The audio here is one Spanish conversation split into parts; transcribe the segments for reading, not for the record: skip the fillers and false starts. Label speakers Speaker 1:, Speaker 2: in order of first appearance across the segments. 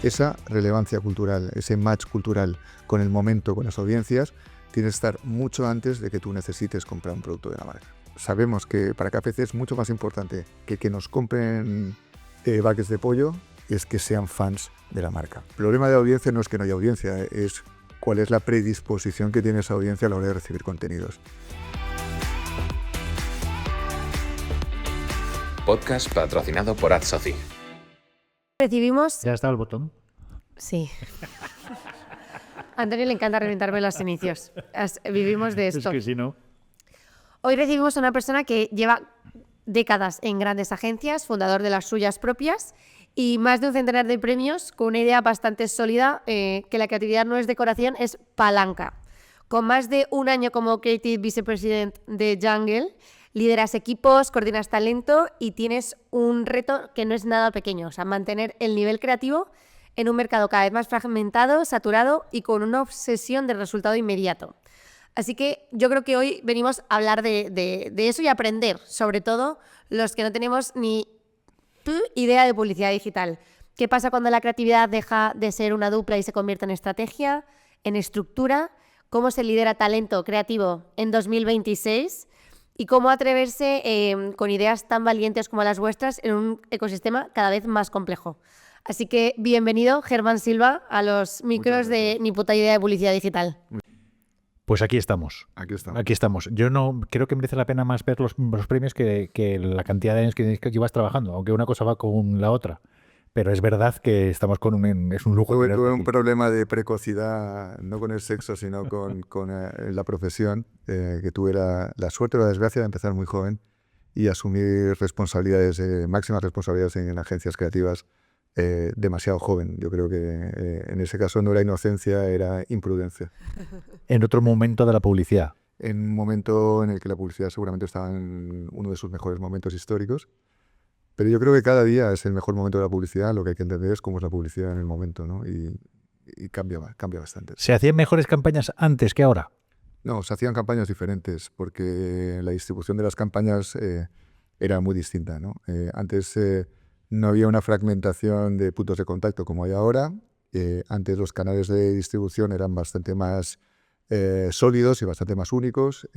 Speaker 1: esa relevancia cultural, ese match cultural con el momento, con las audiencias, tiene que estar mucho antes de que tú necesites comprar un producto de la marca. Sabemos que para KFC es mucho más importante que nos compren buckets de pollo, es que sean fans de la marca. El problema de audiencia no es que no haya audiencia, es cuál es la predisposición que tiene esa audiencia a la hora de recibir contenidos.
Speaker 2: Podcast patrocinado por AdSoci.
Speaker 3: Recibimos...
Speaker 4: ¿Ya está el botón?
Speaker 3: Sí. A Antonio le encanta reventarme los inicios. Vivimos de esto.
Speaker 4: Es que si no...
Speaker 3: Hoy recibimos a una persona que lleva décadas en grandes agencias, fundador de las suyas propias y más de un centenar de premios, con una idea bastante sólida, que la creatividad no es decoración, es palanca. Con más de un año como Creative Vice-President de Jungle, lideras equipos, coordinas talento y tienes un reto que no es nada pequeño, o sea, mantener el nivel creativo en un mercado cada vez más fragmentado, saturado y con una obsesión del resultado inmediato. Así que yo creo que hoy venimos a hablar de eso y aprender, sobre todo los que no tenemos ni idea de publicidad digital. ¿Qué pasa cuando la creatividad deja de ser una dupla y se convierte en estrategia, en estructura? ¿Cómo se lidera talento creativo en 2026? Y cómo atreverse con ideas tan valientes como las vuestras en un ecosistema cada vez más complejo. Así que bienvenido, Germán Silva, a los micros de Ni puta idea de publicidad digital.
Speaker 4: Pues aquí estamos. Aquí estamos. Yo no creo que merece la pena más ver los premios que la cantidad de años que llevas trabajando, aunque una cosa va con la otra. Pero es verdad que estamos es un lujo.
Speaker 1: Tuve un problema de precocidad, no con el sexo, sino con la profesión, que tuve la suerte o la desgracia de empezar muy joven y asumir responsabilidades, máximas responsabilidades en agencias creativas demasiado joven. Yo creo que en ese caso no era inocencia, era imprudencia.
Speaker 4: En otro momento de la publicidad.
Speaker 1: En un momento en el que la publicidad seguramente estaba en uno de sus mejores momentos históricos. Pero yo creo que cada día es el mejor momento de la publicidad. Lo que hay que entender es cómo es la publicidad en el momento, ¿no? Y cambia bastante.
Speaker 4: ¿Se hacían mejores campañas antes que ahora?
Speaker 1: No, se hacían campañas diferentes porque la distribución de las campañas era muy distinta, ¿no? Antes no había una fragmentación de puntos de contacto como hay ahora. Antes los canales de distribución eran bastante más sólidos y bastante más únicos,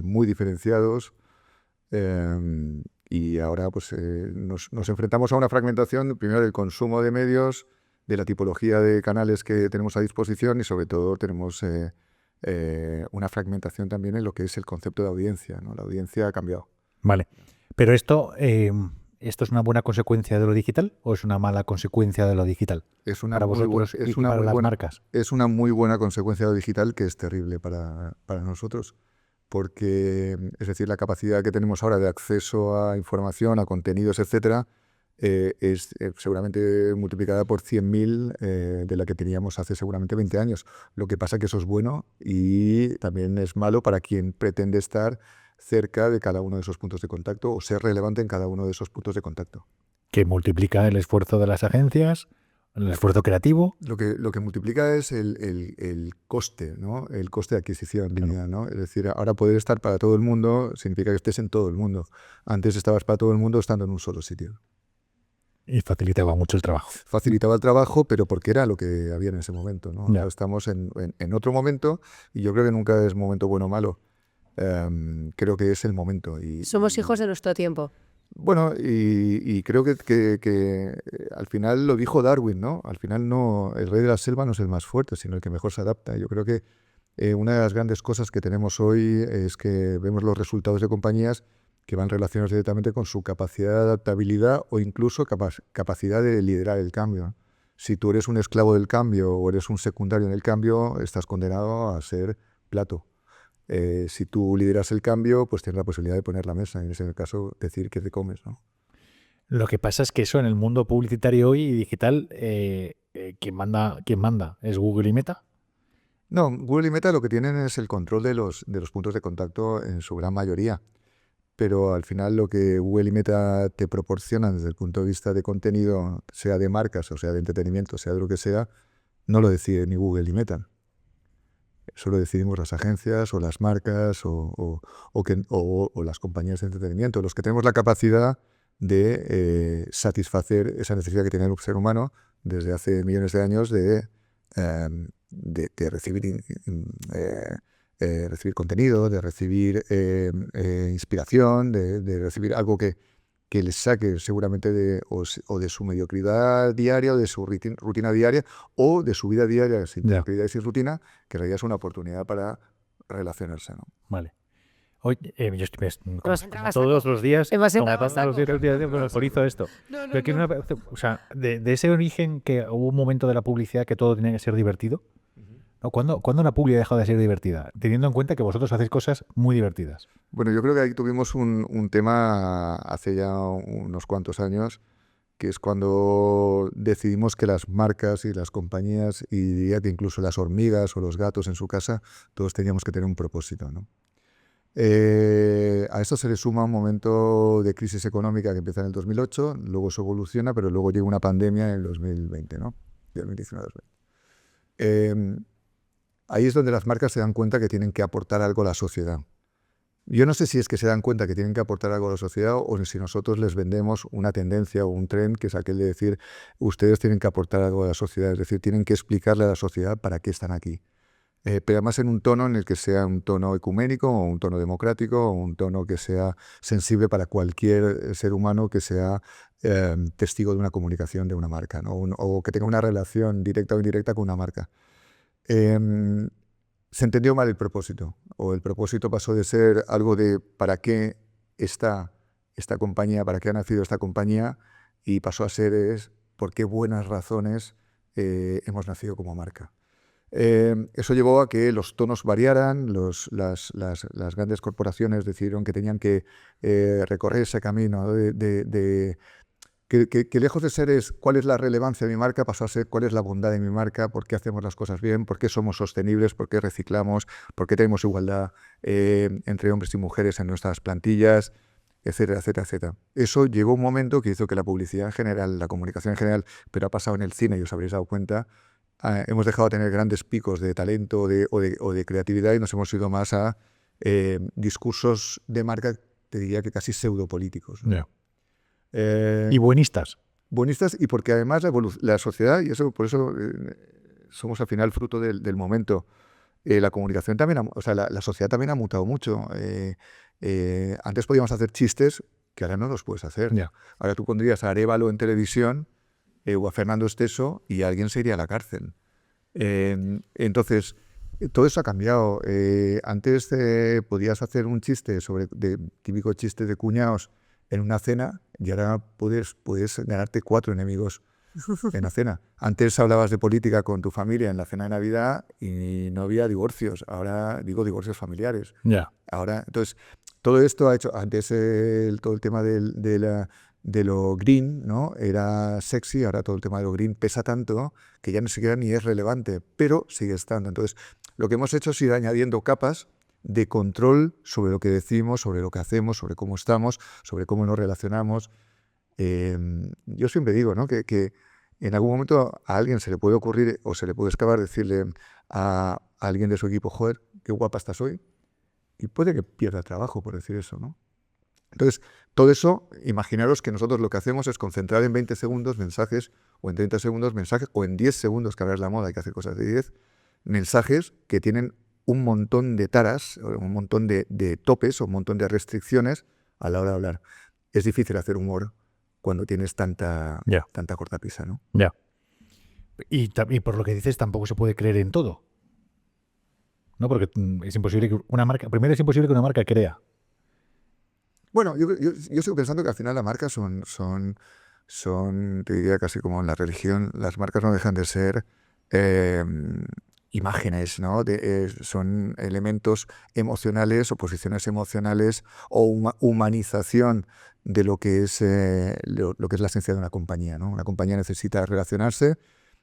Speaker 1: muy diferenciados. Y ahora pues nos enfrentamos a una fragmentación, primero del consumo de medios, de la tipología de canales que tenemos a disposición y sobre todo tenemos una fragmentación también en lo que es el concepto de audiencia, ¿no? La audiencia ha cambiado.
Speaker 4: Vale, pero ¿esto es una buena consecuencia de lo digital o es una mala consecuencia de lo digital?
Speaker 1: Es una
Speaker 4: para vosotros y para las marcas.
Speaker 1: Es una muy buena consecuencia de lo digital que es terrible para nosotros. Porque, es decir, la capacidad que tenemos ahora de acceso a información, a contenidos, etcétera, es seguramente multiplicada por 100.000 de la que teníamos hace seguramente 20 años. Lo que pasa es que eso es bueno y también es malo para quien pretende estar cerca de cada uno de esos puntos de contacto o ser relevante en cada uno de esos puntos de contacto.
Speaker 4: Que multiplica el esfuerzo de las agencias, el esfuerzo creativo.
Speaker 1: Lo que multiplica es el coste, ¿no? El coste de adquisición, claro. ¿No? Es decir, ahora poder estar para todo el mundo significa que estés en todo el mundo. Antes estabas para todo el mundo estando en un solo sitio.
Speaker 4: Y facilitaba mucho el trabajo.
Speaker 1: Facilitaba el trabajo, pero porque era lo que había en ese momento, ¿no? Ahora estamos en otro momento y yo creo que nunca es momento bueno o malo. Creo que es el momento.
Speaker 3: Somos hijos de nuestro tiempo.
Speaker 1: Bueno, y creo que al final lo dijo Darwin, ¿no? Al final no, el rey de la selva no es el más fuerte, sino el que mejor se adapta. Yo creo que una de las grandes cosas que tenemos hoy es que vemos los resultados de compañías que van relacionados directamente con su capacidad de adaptabilidad o incluso capacidad de liderar el cambio. Si tú eres un esclavo del cambio o eres un secundario en el cambio, estás condenado a ser plato. Si tú lideras el cambio, pues tienes la posibilidad de poner la mesa, en ese caso decir qué te comes, ¿no?
Speaker 4: Lo que pasa es que eso en el mundo publicitario hoy y digital, ¿quién manda? ¿Es Google y Meta?
Speaker 1: No, Google y Meta lo que tienen es el control de los puntos de contacto en su gran mayoría. Pero al final lo que Google y Meta te proporcionan desde el punto de vista de contenido, sea de marcas o sea de entretenimiento, sea de lo que sea, no lo decide ni Google ni Meta. Eso lo decidimos las agencias o las marcas o las compañías de entretenimiento, los que tenemos la capacidad de satisfacer esa necesidad que tiene el ser humano desde hace millones de años de recibir, recibir contenido, de recibir inspiración, de recibir algo que les saque seguramente de su mediocridad diaria, o de su rutina diaria, o de su vida diaria sin mediocridad y sin rutina, que en realidad es una oportunidad para relacionarse, ¿no?
Speaker 4: Vale. Hoy, yo estoy
Speaker 3: como
Speaker 4: todos los días,
Speaker 3: memorizo
Speaker 4: esto. O sea, de ese origen que hubo un momento de la publicidad que todo tenía que ser divertido, ¿no? ¿Cuándo una publi ha dejado de ser divertida? Teniendo en cuenta que vosotros hacéis cosas muy divertidas.
Speaker 1: Bueno, yo creo que ahí tuvimos un tema hace ya unos cuantos años, que es cuando decidimos que las marcas y las compañías, y diría que incluso las hormigas o los gatos en su casa, todos teníamos que tener un propósito, ¿no? A esto se le suma un momento de crisis económica que empieza en el 2008, luego se evoluciona, pero luego llega una pandemia en el 2020, ¿no? 2019-2020. Ahí es donde las marcas se dan cuenta que tienen que aportar algo a la sociedad. Yo no sé si es que se dan cuenta que tienen que aportar algo a la sociedad o si nosotros les vendemos una tendencia o un tren, que es aquel de decir, ustedes tienen que aportar algo a la sociedad, es decir, tienen que explicarle a la sociedad para qué están aquí. Pero además en un tono en el que sea un tono ecuménico o un tono democrático o un tono que sea sensible para cualquier ser humano que sea testigo de una comunicación de una marca, ¿no? O que tenga una relación directa o indirecta con una marca. Se entendió mal el propósito, o el propósito pasó de ser algo de para qué está esta compañía, para qué ha nacido esta compañía, y pasó a ser por qué buenas razones hemos nacido como marca. Eso llevó a que los tonos variaran, las grandes corporaciones decidieron que tenían que recorrer ese camino que lejos de ser cuál es la relevancia de mi marca, pasó a ser cuál es la bondad de mi marca, por qué hacemos las cosas bien, por qué somos sostenibles, por qué reciclamos, por qué tenemos igualdad entre hombres y mujeres en nuestras plantillas, etcétera, etcétera, etcétera. Eso llegó un momento que hizo que la publicidad en general, la comunicación en general, pero ha pasado en el cine y os habréis dado cuenta, hemos dejado de tener grandes picos de talento o de creatividad y nos hemos ido más a discursos de marca, te diría que casi pseudopolíticos, ¿no?
Speaker 4: Yeah. Y buenistas.
Speaker 1: Buenistas, y porque además la sociedad, y eso por eso somos al final fruto del momento, la comunicación también, la sociedad también ha mutado mucho. Antes podíamos hacer chistes que ahora no los puedes hacer.
Speaker 4: Yeah.
Speaker 1: Ahora tú pondrías a Arévalo en televisión o a Fernando Esteso y alguien se iría a la cárcel. Entonces, todo eso ha cambiado. Antes podías hacer un chiste típico chiste de cuñados en una cena y ahora puedes ganarte 4 enemigos en la cena. Antes hablabas de política con tu familia en la cena de Navidad y no había divorcios. Ahora digo divorcios familiares.
Speaker 4: Yeah.
Speaker 1: Ahora, entonces, todo esto ha hecho, antes todo el tema de lo green, ¿no? Era sexy, ahora todo el tema de lo green pesa tanto que ya ni siquiera ni es relevante, pero sigue estando. Entonces, lo que hemos hecho es ir añadiendo capas de control sobre lo que decimos, sobre lo que hacemos, sobre cómo estamos, sobre cómo nos relacionamos. Yo siempre digo, ¿no? que en algún momento a alguien se le puede ocurrir o se le puede escapar decirle a alguien de su equipo, joder, qué guapa estás hoy, y puede que pierda trabajo por decir eso, ¿no? Entonces, todo eso, imaginaros que nosotros lo que hacemos es concentrar en 20 segundos mensajes, o en 30 segundos mensajes, o en 10 segundos, que ahora es la moda, hay que hacer cosas de 10, mensajes que tienen un montón de taras, un montón de topes, o un montón de restricciones a la hora de hablar. Es difícil hacer humor cuando tienes tanta cortapisa, ¿no?
Speaker 4: Ya. Y por lo que dices, tampoco se puede creer en todo, ¿no? Porque es imposible que una marca... Primero, es imposible que una marca crea.
Speaker 1: Bueno, yo sigo pensando que al final las marcas son, te diría casi como en la religión, las marcas no dejan de ser imágenes, ¿no? Son elementos emocionales o posiciones emocionales o humanización de lo que es la esencia de una compañía, ¿no? Una compañía necesita relacionarse,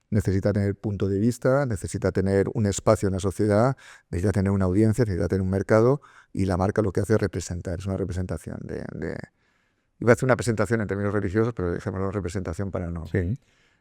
Speaker 1: necesita tener punto de vista, necesita tener un espacio en la sociedad, necesita tener una audiencia, necesita tener un mercado, y la marca lo que hace es representar, es una representación iba a hacer una presentación en términos religiosos, pero dejémoslo representación para no.
Speaker 4: Sí.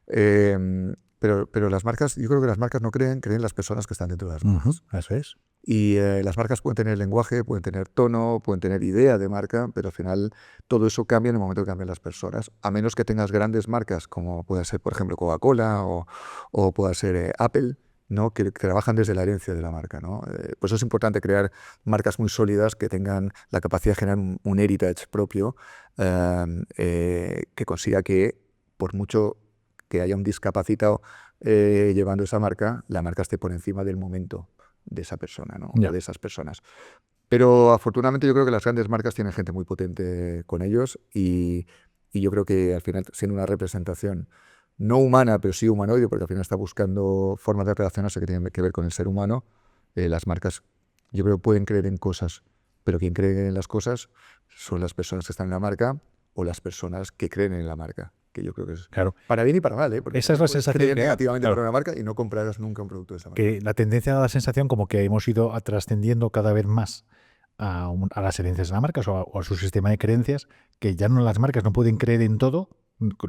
Speaker 1: Pero las marcas, yo creo que las marcas no creen las personas que están dentro de las marcas.
Speaker 4: Eso es.
Speaker 1: Y las marcas pueden tener lenguaje, pueden tener tono, pueden tener idea de marca, pero al final todo eso cambia en el momento que cambian las personas. A menos que tengas grandes marcas, como puede ser, por ejemplo, Coca-Cola o pueda ser Apple, ¿no? Que trabajan desde la herencia de la marca, ¿no? Por eso es importante crear marcas muy sólidas que tengan la capacidad de generar un heritage propio que consiga que, por mucho que haya un discapacitado llevando esa marca, la marca esté por encima del momento de esa persona, ¿no?
Speaker 4: Ya.
Speaker 1: O de esas personas. Pero afortunadamente yo creo que las grandes marcas tienen gente muy potente con ellos y yo creo que al final, siendo una representación no humana, pero sí humanoide, porque al final está buscando formas de relacionarse que tienen que ver con el ser humano, las marcas yo creo que pueden creer en cosas, pero quien cree en las cosas son las personas que están en la marca o las personas que creen en la marca, que yo creo que es
Speaker 4: Claro.
Speaker 1: para bien y para mal, ¿eh? Porque
Speaker 4: Esa es la
Speaker 1: puedes
Speaker 4: sensación
Speaker 1: creer
Speaker 4: que da,
Speaker 1: negativamente
Speaker 4: claro.
Speaker 1: por una marca y no comprarás nunca un producto de esa marca.
Speaker 4: Que la tendencia da la sensación como que hemos ido trascendiendo cada vez más a las herencias de las marcas o a su sistema de creencias, que ya no las marcas no pueden creer en todo.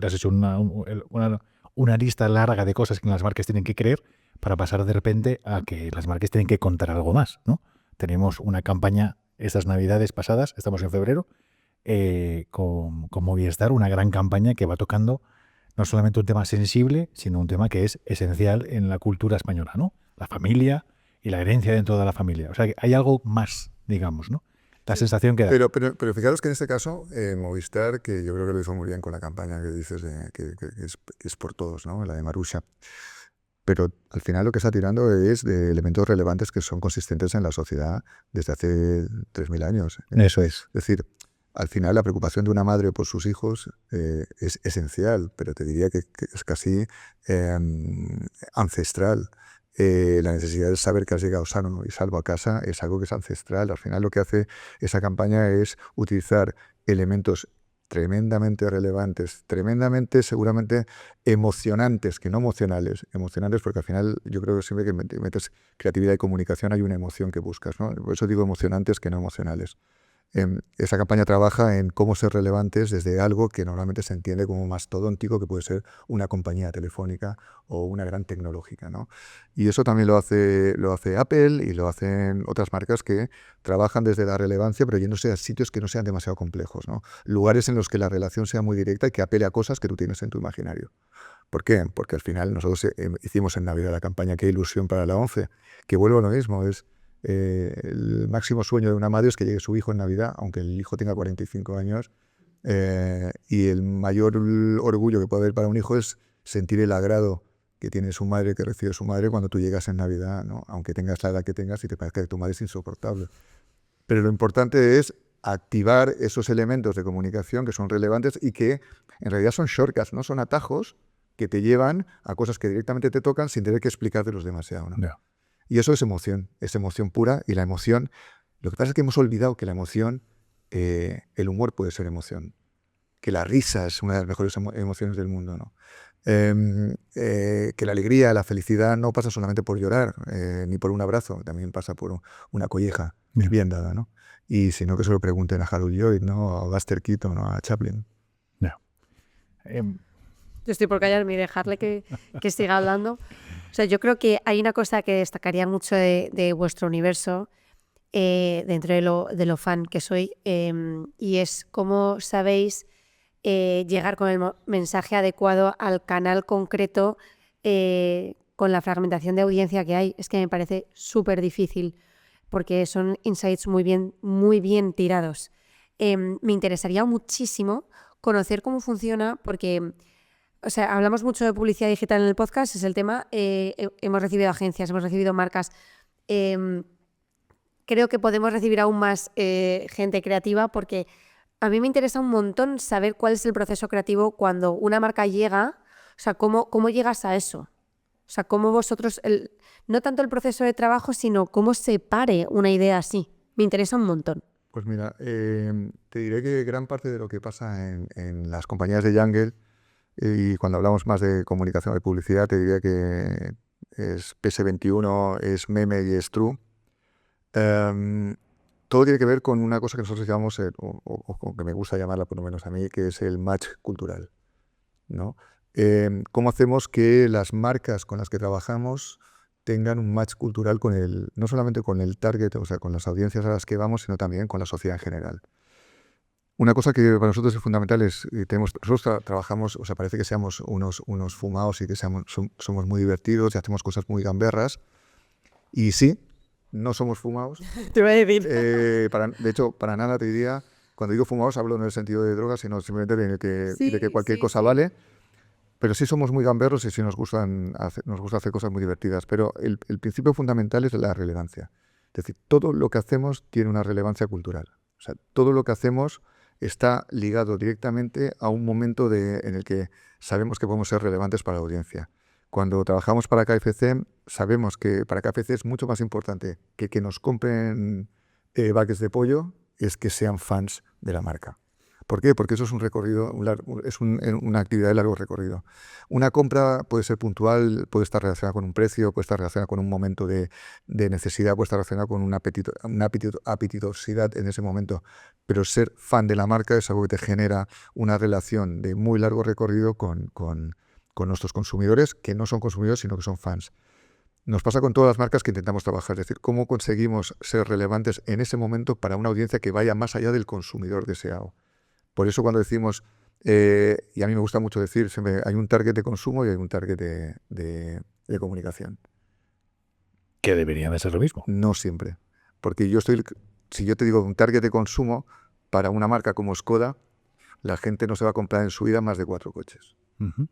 Speaker 4: Has hecho una lista larga de cosas que las marcas tienen que creer para pasar de repente a que las marcas tienen que contar algo más, ¿no? Tenemos una campaña estas navidades pasadas, estamos en febrero, con Movistar, una gran campaña que va tocando no solamente un tema sensible, sino un tema que es esencial en la cultura española, ¿no? La familia y la herencia dentro de la familia. O sea, que hay algo más, digamos, ¿no? La sensación que da.
Speaker 1: Pero fijaros que en este caso, Movistar, que yo creo que lo hizo muy bien con la campaña que dices, que es por todos, ¿no? La de Marusha. Pero al final lo que está tirando es de elementos relevantes que son consistentes en la sociedad desde hace 3.000 años.
Speaker 4: Eso es.
Speaker 1: Es decir, al final la preocupación de una madre por sus hijos es esencial, pero te diría que es casi ancestral. La necesidad de saber que has llegado sano y salvo a casa es algo que es ancestral. Al final lo que hace esa campaña es utilizar elementos tremendamente relevantes, tremendamente seguramente emocionantes, que no emocionales. Emocionantes porque al final yo creo que siempre que metes creatividad y comunicación hay una emoción que buscas, ¿no? Por eso digo emocionantes que no emocionales. Esa campaña trabaja en cómo ser relevantes desde algo que normalmente se entiende como mastodóntico, que puede ser una compañía telefónica o una gran tecnológica, ¿no? Y eso también lo hace Apple y lo hacen otras marcas que trabajan desde la relevancia, pero yéndose a sitios que no sean demasiado complejos, ¿no? Lugares en los que la relación sea muy directa y que apele a cosas que tú tienes en tu imaginario. ¿Por qué? Porque al final nosotros hicimos en Navidad la campaña Qué ilusión para la 11, que vuelvo a lo mismo, es el máximo sueño de una madre es que llegue su hijo en Navidad, aunque el hijo tenga 45 años, y el mayor orgullo que puede haber para un hijo es sentir el agrado que tiene su madre, que recibe su madre cuando tú llegas en Navidad, ¿no? Aunque tengas la edad que tengas y te parezca que tu madre es insoportable. Pero lo importante es activar esos elementos de comunicación que son relevantes y que en realidad son shortcuts, ¿no? Son atajos que te llevan a cosas que directamente te tocan sin tener que explicártelos demasiado, ¿no?
Speaker 4: Yeah.
Speaker 1: Y eso es emoción pura, y la emoción, lo que pasa es que hemos olvidado que la emoción, el humor puede ser emoción, que la risa es una de las mejores emociones del mundo, ¿no? Que la alegría, la felicidad no pasa solamente por llorar, ni por un abrazo, también pasa por una colleja bien dada, ¿no? Y si no, que se lo pregunten a Harold Lloyd, ¿no? A Buster Keaton, ¿no? A Chaplin.
Speaker 4: Yeah.
Speaker 3: Yo estoy por callarme y dejarle que siga hablando. O sea, yo creo que hay una cosa que destacaría mucho de vuestro universo, dentro de lo fan que soy, y es cómo sabéis llegar con el mensaje adecuado al canal concreto con la fragmentación de audiencia que hay. Es que me parece súper difícil porque son insights muy bien tirados. Me interesaría muchísimo conocer cómo funciona porque... O sea, hablamos mucho de publicidad digital en el podcast, es el tema. Hemos recibido agencias, hemos recibido marcas. Creo que podemos recibir aún más gente creativa porque a mí me interesa un montón saber cuál es el proceso creativo cuando una marca llega. O sea, cómo llegas a eso. O sea, cómo vosotros, no tanto el proceso de trabajo, sino cómo se pare una idea así. Me interesa un montón.
Speaker 1: Pues mira, te diré que gran parte de lo que pasa en las compañías de Jungle, y cuando hablamos más de comunicación, de publicidad, te diría que es PS21, es meme y es true. Todo tiene que ver con una cosa que nosotros llamamos, o que me gusta llamarla por lo menos a mí, que es el match cultural, ¿no? ¿Cómo hacemos que las marcas con las que trabajamos tengan un match cultural no solamente con el target, o sea, con las audiencias a las que vamos, sino también con la sociedad en general. Una cosa que para nosotros es fundamental es que nosotros trabajamos, o sea, parece que seamos unos fumados y que somos muy divertidos y hacemos cosas muy gamberras. Y sí, no somos fumados.
Speaker 3: Te voy a decir.
Speaker 1: De hecho, para nada te diría, cuando digo fumados hablo no en el sentido de drogas, sino simplemente de que cualquier cosa vale. Pero sí somos muy gamberros y sí nos gusta hacer cosas muy divertidas. Pero el principio fundamental es la relevancia. Es decir, todo lo que hacemos tiene una relevancia cultural. O sea, todo lo que hacemos está ligado directamente a un momento en el que sabemos que podemos ser relevantes para la audiencia. Cuando trabajamos para KFC, sabemos que para KFC es mucho más importante que nos compren buckets de pollo, es que sean fans de la marca. ¿Por qué? Porque eso es un recorrido, una actividad de largo recorrido. Una compra puede ser puntual, puede estar relacionada con un precio, puede estar relacionada con un momento de necesidad, puede estar relacionada con una apetitosidad en ese momento. Pero ser fan de la marca es algo que te genera una relación de muy largo recorrido con nuestros consumidores, que no son consumidores, sino que son fans. Nos pasa con todas las marcas que intentamos trabajar, es decir, cómo conseguimos ser relevantes en ese momento para una audiencia que vaya más allá del consumidor deseado. Por eso cuando decimos, y a mí me gusta mucho decir, siempre hay un target de consumo y hay un target de comunicación.
Speaker 4: Que debería de ser lo mismo.
Speaker 1: No siempre. Porque si yo te digo un target de consumo, para una marca como Skoda, la gente no se va a comprar en su vida más de 4 coches.
Speaker 4: Uh-huh.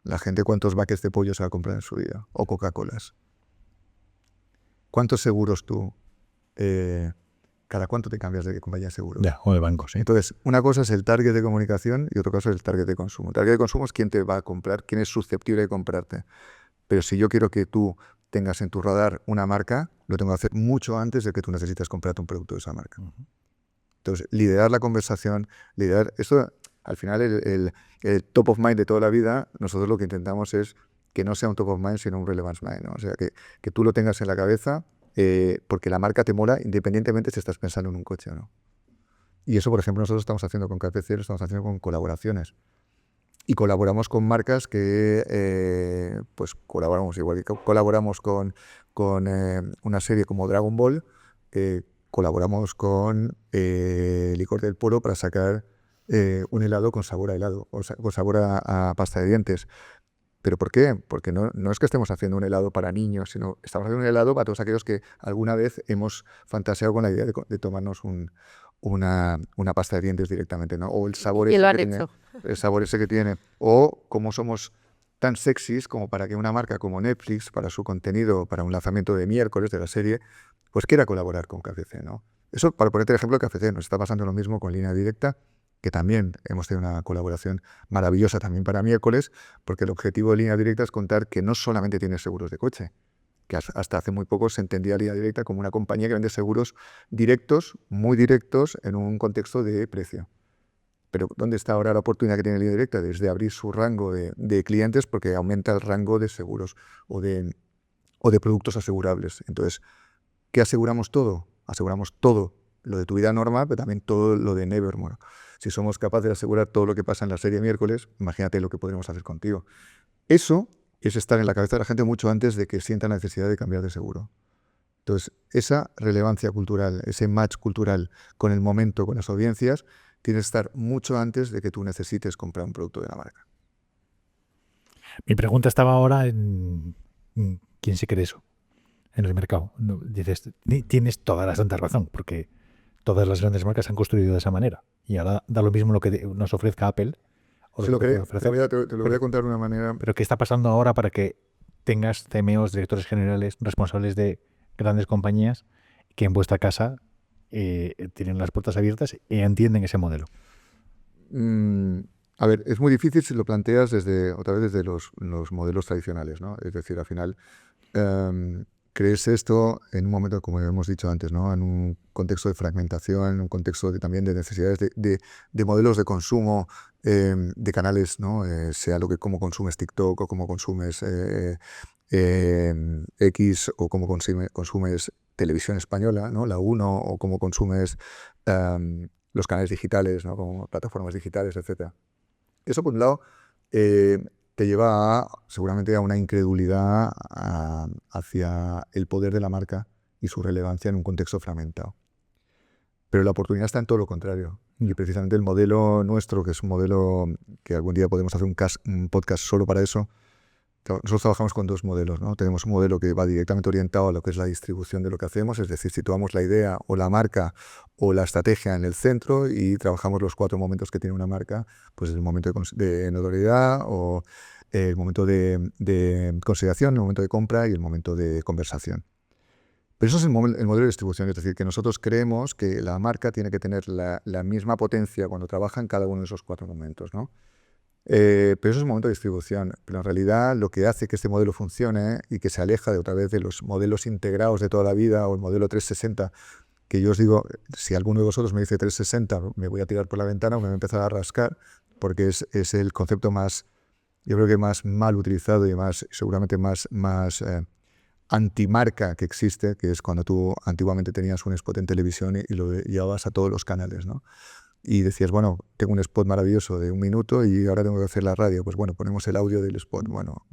Speaker 1: La gente, ¿cuántos buckets de pollo se va a comprar en su vida? O Coca-Colas. ¿Cuántos seguros tú? ¿Cada cuánto te cambias de compañía de seguros?
Speaker 4: Ya, o de banco, sí.
Speaker 1: Entonces, una cosa es el target de comunicación y otro caso es el target de consumo. El target de consumo es quién te va a comprar, quién es susceptible de comprarte. Pero si yo quiero que tú tengas en tu radar una marca, lo tengo que hacer mucho antes de que tú necesites comprarte un producto de esa marca. Uh-huh. Entonces, liderar la conversación, esto, al final, el top of mind de toda la vida, nosotros lo que intentamos es que no sea un top of mind, sino un relevance mind, ¿no? O sea, que tú lo tengas en la cabeza, porque la marca te mola independientemente si estás pensando en un coche o no. Y eso, por ejemplo, nosotros estamos haciendo con KFC, lo estamos haciendo con colaboraciones. Y colaboramos con marcas que, pues colaboramos igual que colaboramos con una serie como Dragon Ball, colaboramos con Licor del Poro para sacar un helado con sabor a helado, o sea, con sabor a pasta de dientes. ¿Pero por qué? Porque no es que estemos haciendo un helado para niños, sino estamos haciendo un helado para todos aquellos que alguna vez hemos fantaseado con la idea de tomarnos una pasta de dientes directamente, ¿no? O el sabor ese que tiene. O cómo somos tan sexys como para que una marca como Netflix, para su contenido, para un lanzamiento de miércoles de la serie, pues quiera colaborar con KFC, ¿no? Eso, para ponerte el ejemplo de KFC, nos está pasando lo mismo con Línea Directa, que también hemos tenido una colaboración maravillosa también para miércoles, porque el objetivo de Línea Directa es contar que no solamente tiene seguros de coche, que hasta hace muy poco se entendía Línea Directa como una compañía que vende seguros directos, muy directos, en un contexto de precio. Pero ¿dónde está ahora la oportunidad que tiene Línea Directa? Desde abrir su rango de clientes, porque aumenta el rango de seguros o de productos asegurables. Entonces, ¿qué aseguramos todo? Aseguramos todo lo de tu vida normal, pero también todo lo de Nevermore. Si somos capaces de asegurar todo lo que pasa en la serie miércoles, imagínate lo que podremos hacer contigo. Eso es estar en la cabeza de la gente mucho antes de que sienta la necesidad de cambiar de seguro. Entonces, esa relevancia cultural, ese match cultural con el momento, con las audiencias, tiene que estar mucho antes de que tú necesites comprar un producto de la marca.
Speaker 4: Mi pregunta estaba ahora en quién se cree eso en el mercado. Dices, tienes toda la santa razón, porque todas las grandes marcas se han construido de esa manera. Y ahora da lo mismo lo que nos ofrezca Apple. O
Speaker 1: te lo voy a contar de una manera.
Speaker 4: Pero ¿qué está pasando ahora para que tengas CMOs, directores generales, responsables de grandes compañías que en vuestra casa tienen las puertas abiertas y entienden ese modelo?
Speaker 1: A ver, es muy difícil si lo planteas desde los modelos tradicionales, ¿no? Es decir, al final crees esto en un momento, como hemos dicho antes, ¿no? En un contexto de fragmentación, en un contexto también de necesidades de modelos de consumo, de canales, ¿no? Sea cómo consumes TikTok o cómo consumes X o cómo consumes televisión española, ¿no? La 1, o cómo consumes los canales digitales, ¿no? Como plataformas digitales, etc. Eso, por un lado, te lleva seguramente a una incredulidad hacia el poder de la marca y su relevancia en un contexto fragmentado. Pero la oportunidad está en todo lo contrario. Y precisamente el modelo nuestro, que es un modelo que algún día podemos hacer un podcast solo para eso, nosotros trabajamos con 2 modelos, ¿no? Tenemos un modelo que va directamente orientado a lo que es la distribución de lo que hacemos, es decir, situamos la idea o la marca o la estrategia en el centro y trabajamos los 4 momentos que tiene una marca, pues el momento de notoriedad o el momento de consideración, el momento de compra y el momento de conversación. Pero eso es el modelo de distribución, es decir, que nosotros creemos que la marca tiene que tener la misma potencia cuando trabaja en cada uno de esos 4 momentos, ¿no? Pero eso es un momento de distribución. Pero en realidad lo que hace que este modelo funcione y que se aleja de otra vez de los modelos integrados de toda la vida o el modelo 360, que yo os digo, si alguno de vosotros me dice 360, me voy a tirar por la ventana o me voy a empezar a rascar, porque es el concepto más, yo creo que más mal utilizado y seguramente más antimarca que existe, que es cuando tú antiguamente tenías un spot en televisión y lo llevabas a todos los canales, ¿no? Y decías, bueno, tengo un spot maravilloso de 1 minuto y ahora tengo que hacer la radio. Pues bueno, ponemos el audio del spot. Bueno,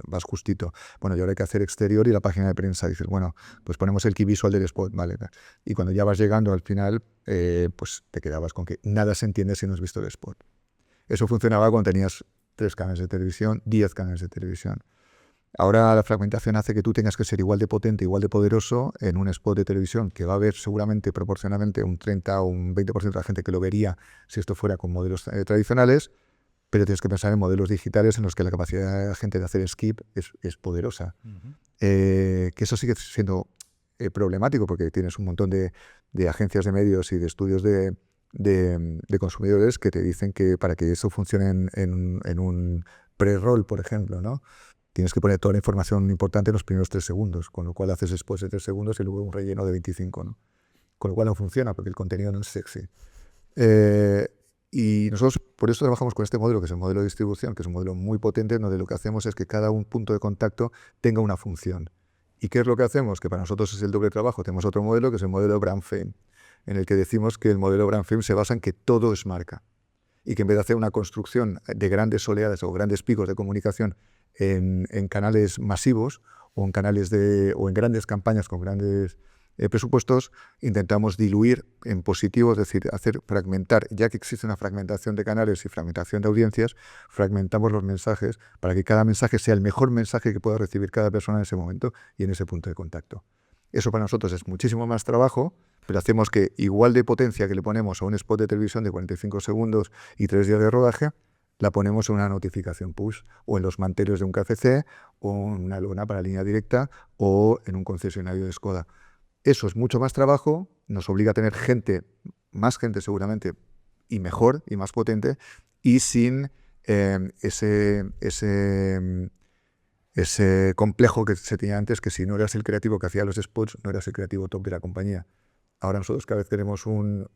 Speaker 1: vas justito. Bueno, y ahora hay que hacer exterior y la página de prensa. Dices, bueno, pues ponemos el key visual del spot, ¿vale? Y cuando ya vas llegando al final, pues te quedabas con que nada se entiende si no has visto el spot. Eso funcionaba cuando tenías 3 canales de televisión, 10 canales de televisión. Ahora la fragmentación hace que tú tengas que ser igual de potente, igual de poderoso en un spot de televisión que va a haber seguramente proporcionalmente un 30 o un 20% de la gente que lo vería si esto fuera con modelos tradicionales, pero tienes que pensar en modelos digitales en los que la capacidad de la gente de hacer skip es poderosa. Que eso sigue siendo problemático porque tienes un montón de agencias de medios y de estudios de consumidores que te dicen que para que eso funcione en un pre-roll, por ejemplo, ¿no? Tienes que poner toda la información importante en los primeros 3 segundos, con lo cual haces spots de 3 segundos y luego un relleno de 25, ¿no? Con lo cual no funciona porque el contenido no es sexy. Y nosotros por eso trabajamos con este modelo, que es el modelo de distribución, que es un modelo muy potente, donde lo que hacemos es que cada un punto de contacto tenga una función. ¿Y qué es lo que hacemos? Que para nosotros es el doble trabajo. Tenemos otro modelo que es el modelo Brand Fame, en el que decimos que el modelo Brand Fame se basa en que todo es marca y que en vez de hacer una construcción de grandes oleadas o grandes picos de comunicación en canales masivos o en canales o en grandes campañas con grandes presupuestos, intentamos diluir en positivo, es decir, fragmentar, ya que existe una fragmentación de canales y fragmentación de audiencias, fragmentamos los mensajes para que cada mensaje sea el mejor mensaje que pueda recibir cada persona en ese momento y en ese punto de contacto. Eso para nosotros es muchísimo más trabajo, pero hacemos que igual de potencia que le ponemos a un spot de televisión de 45 segundos y 3 días de rodaje, la ponemos en una notificación push o en los manteles de un KFC o en una lona para línea directa o en un concesionario de Skoda. Eso es mucho más trabajo, nos obliga a tener más gente seguramente, y mejor y más potente, y sin ese complejo que se tenía antes, que si no eras el creativo que hacía los spots, no eras el creativo top de la compañía. Ahora nosotros cada vez tenemos un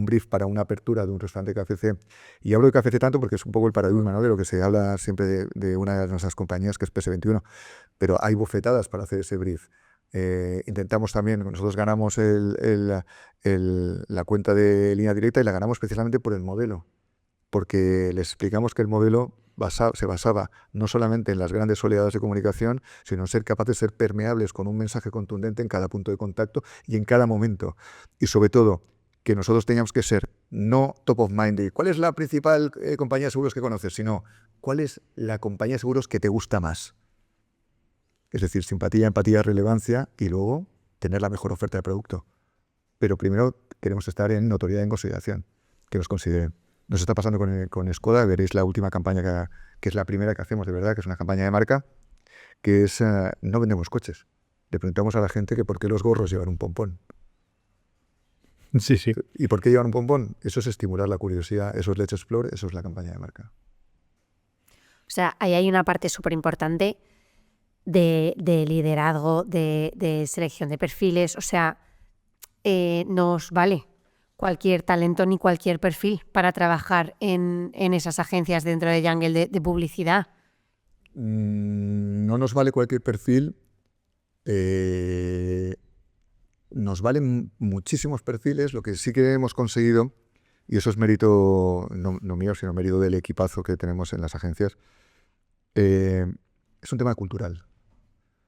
Speaker 1: brief para una apertura de un restaurante KFC. Y hablo de KFC tanto porque es un poco el paradigma, ¿no?, de lo que se habla siempre de una de nuestras compañías, que es PS21. Pero hay bofetadas para hacer ese brief. Intentamos también, nosotros ganamos la cuenta de línea directa y la ganamos precisamente por el modelo. Porque les explicamos que el modelo se basaba no solamente en las grandes oleadas de comunicación, sino en ser capaces de ser permeables con un mensaje contundente en cada punto de contacto y en cada momento. Y sobre todo, que nosotros teníamos que ser no top of mind de cuál es la principal compañía de seguros que conoces, sino cuál es la compañía de seguros que te gusta más. Es decir, simpatía, empatía, relevancia y luego tener la mejor oferta de producto. Pero primero queremos estar en notoriedad y en consideración, que nos consideren. Nos está pasando con Skoda, veréis la última campaña que es la primera que hacemos de verdad, que es una campaña de marca, que es no vendemos coches. Le preguntamos a la gente que por qué los gorros llevan un pompón.
Speaker 4: Sí, sí.
Speaker 1: ¿Y por qué llevan un pompón? Eso es estimular la curiosidad, eso es Let's Explore, eso es la campaña de marca.
Speaker 3: O sea, ahí hay una parte súper importante de liderazgo, de selección de perfiles. O sea, nos vale cualquier talento ni cualquier perfil para trabajar en esas agencias dentro de Jungle de publicidad.
Speaker 1: No nos vale cualquier perfil. Nos valen muchísimos perfiles. Lo que sí que hemos conseguido, y eso es mérito no mío, sino mérito del equipazo que tenemos en las agencias, es un tema cultural.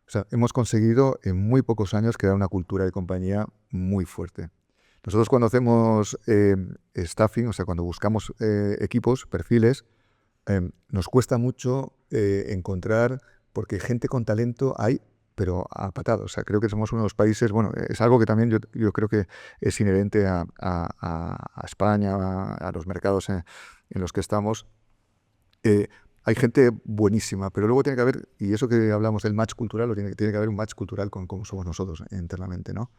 Speaker 1: O sea, hemos conseguido en muy pocos años crear una cultura de compañía muy fuerte. Nosotros cuando hacemos staffing, o sea, cuando buscamos equipos, perfiles, nos cuesta mucho encontrar, porque gente con talento hay, pero a patadas. O sea, creo que somos uno de los países, bueno, es algo que también yo creo que es inherente a España, a los mercados en los que estamos. Hay gente buenísima, pero luego tiene que haber, y eso que hablamos del match cultural, tiene que haber un match cultural con cómo somos nosotros internamente, ¿no?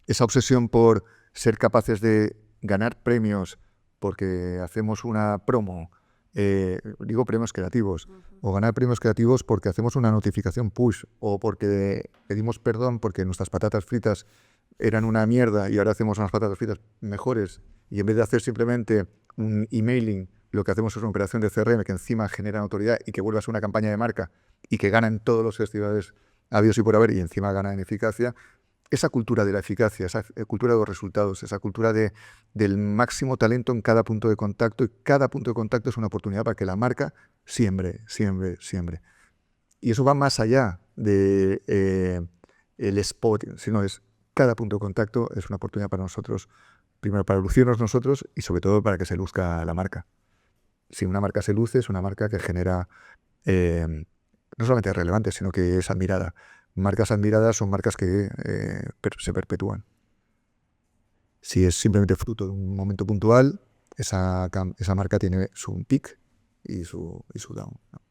Speaker 1: Esa obsesión por ser capaces de ganar premios porque hacemos una promo, digo premios creativos, o ganar premios creativos porque hacemos una notificación push, o porque pedimos perdón porque nuestras patatas fritas eran una mierda y ahora hacemos unas patatas fritas mejores, y en vez de hacer simplemente un emailing, lo que hacemos es una operación de CRM que encima genera autoridad y que vuelve a ser una campaña de marca y que gana en todos los festivales habidos y por haber y encima gana en eficacia. Esa cultura de la eficacia, esa cultura de los resultados, esa cultura del máximo talento en cada punto de contacto, y cada punto de contacto es una oportunidad para que la marca siembre. Y eso va más allá de el spot, sino es cada punto de contacto es una oportunidad para nosotros, primero para lucirnos nosotros y sobre todo para que se luzca la marca. Si una marca se luce, es una marca que genera, no solamente relevante, sino que es admirada. Marcas admiradas son marcas que se perpetúan. Si es simplemente fruto de un momento puntual, esa marca tiene su peak y su down, ¿no?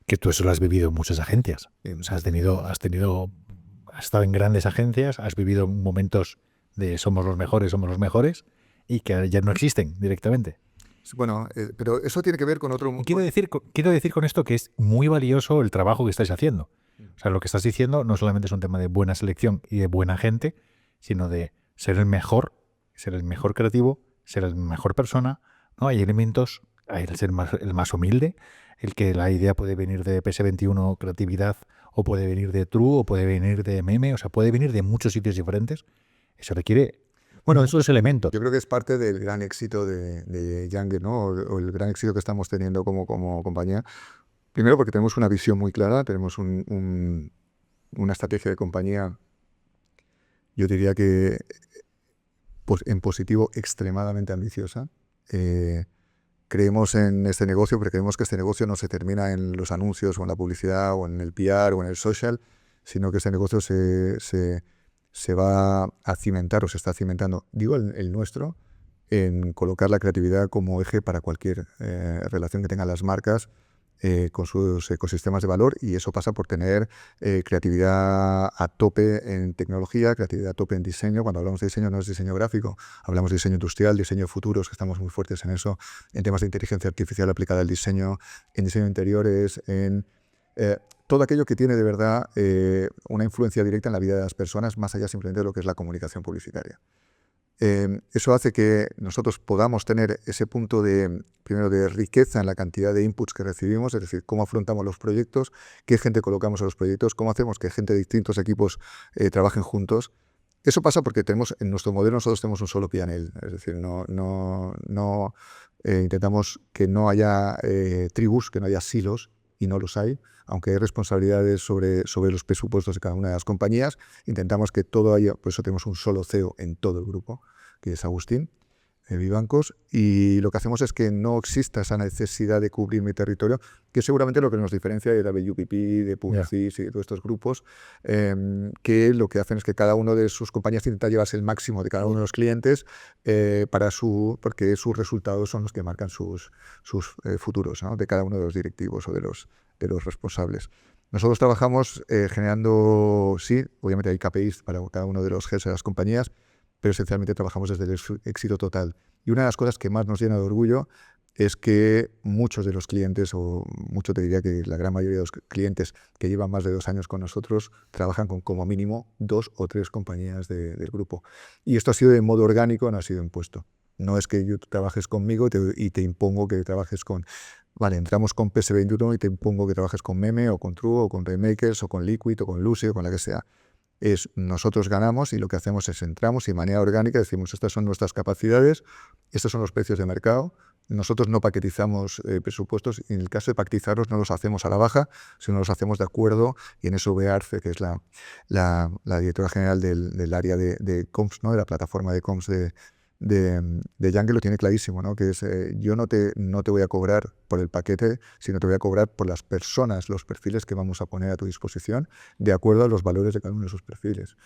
Speaker 4: Que tú eso lo has vivido en muchas agencias. O sea, has estado en grandes agencias, has vivido momentos de somos los mejores, y que ya no existen directamente.
Speaker 1: Bueno, pero eso tiene que ver con otro...
Speaker 4: Quiero decir con esto que es muy valioso el trabajo que estáis haciendo. O sea, lo que estás diciendo no solamente es un tema de buena selección y de buena gente, sino de ser el mejor creativo, ser la mejor persona, ¿no? Hay elementos, hay el ser el más humilde, el que la idea puede venir de PS21 creatividad, o puede venir de True, o puede venir de Meme, o sea, puede venir de muchos sitios diferentes. Eso requiere... Bueno, esos elementos.
Speaker 1: Yo creo que es parte del gran éxito de Younger, ¿no? O el gran éxito que estamos teniendo como compañía. Primero porque tenemos una visión muy clara, tenemos una estrategia de compañía, yo diría que en positivo extremadamente ambiciosa. Creemos en este negocio, porque creemos que este negocio no se termina en los anuncios o en la publicidad o en el PR o en el social, sino que este negocio se va a cimentar o se está cimentando, digo el nuestro, en colocar la creatividad como eje para cualquier relación que tengan las marcas con sus ecosistemas de valor, y eso pasa por tener creatividad a tope en tecnología, creatividad a tope en diseño. Cuando hablamos de diseño no es diseño gráfico, hablamos de diseño industrial, diseño de futuros, que estamos muy fuertes en eso, en temas de inteligencia artificial aplicada al diseño, en diseño de interiores, en todo aquello que tiene de verdad una influencia directa en la vida de las personas, más allá simplemente de lo que es la comunicación publicitaria. Eso hace que nosotros podamos tener ese punto primero de riqueza en la cantidad de inputs que recibimos, es decir, cómo afrontamos los proyectos, qué gente colocamos en los proyectos, cómo hacemos que gente de distintos equipos trabajen juntos. Eso pasa porque en nuestro modelo nosotros tenemos un solo P&L, es decir, intentamos que no haya tribus, que no haya silos, y no los hay, aunque hay responsabilidades sobre los presupuestos de cada una de las compañías. Intentamos que todo haya, por eso tenemos un solo CEO en todo el grupo, que es Agustín Vivancos, y lo que hacemos es que no exista esa necesidad de cubrir mi territorio, que es seguramente lo que nos diferencia de WPP, de Publicis y de todos estos grupos, que lo que hacen es que cada uno de sus compañías intenta llevarse el máximo de cada uno de los clientes porque sus resultados son los que marcan sus futuros, ¿no? De cada uno de los directivos o de los responsables. Nosotros trabajamos generando, sí, obviamente hay KPIs para cada uno de los jefes de las compañías, pero esencialmente trabajamos desde el éxito total. Y una de las cosas que más nos llena de orgullo es que muchos de los clientes, o mucho te diría que la gran mayoría de los clientes que llevan más de 2 años con nosotros, trabajan con como mínimo 2 o 3 compañías del grupo. Y esto ha sido de modo orgánico, no ha sido impuesto. No es que tú trabajes conmigo y te impongo que trabajes con... Vale, entramos con PS21 y te impongo que trabajes con Meme o con True o con Raymakers o con Liquid o con Lucy o con la que sea. Nosotros ganamos y lo que hacemos es entramos y de manera orgánica decimos estas son nuestras capacidades, estos son los precios de mercado nosotros no paquetizamos presupuestos, y en el caso de paquetizarlos no los hacemos a la baja, sino los hacemos de acuerdo, y en eso Bearce, que es la directora general del área de comms, ¿no? De la plataforma de comms de Jungle, lo tiene clarísimo, ¿no? Que es, yo no te voy a cobrar por el paquete, sino te voy a cobrar por las personas, los perfiles que vamos a poner a tu disposición, de acuerdo a los valores de cada uno de esos perfiles.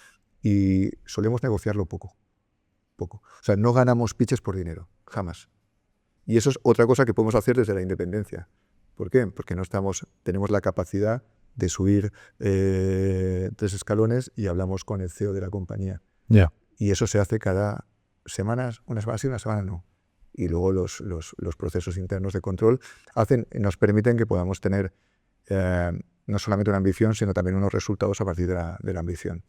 Speaker 1: Y solemos negociarlo poco. O sea, no ganamos pitches por dinero, jamás. Y eso es otra cosa que podemos hacer desde la independencia. ¿Por qué? Porque tenemos la capacidad de subir 3 escalones y hablamos con el CEO de la compañía.
Speaker 4: Yeah.
Speaker 1: Y eso se hace cada semanas, una semana sí, una semana no. Y luego los procesos internos de control nos permiten que podamos tener no solamente una ambición, sino también unos resultados a partir de la ambición.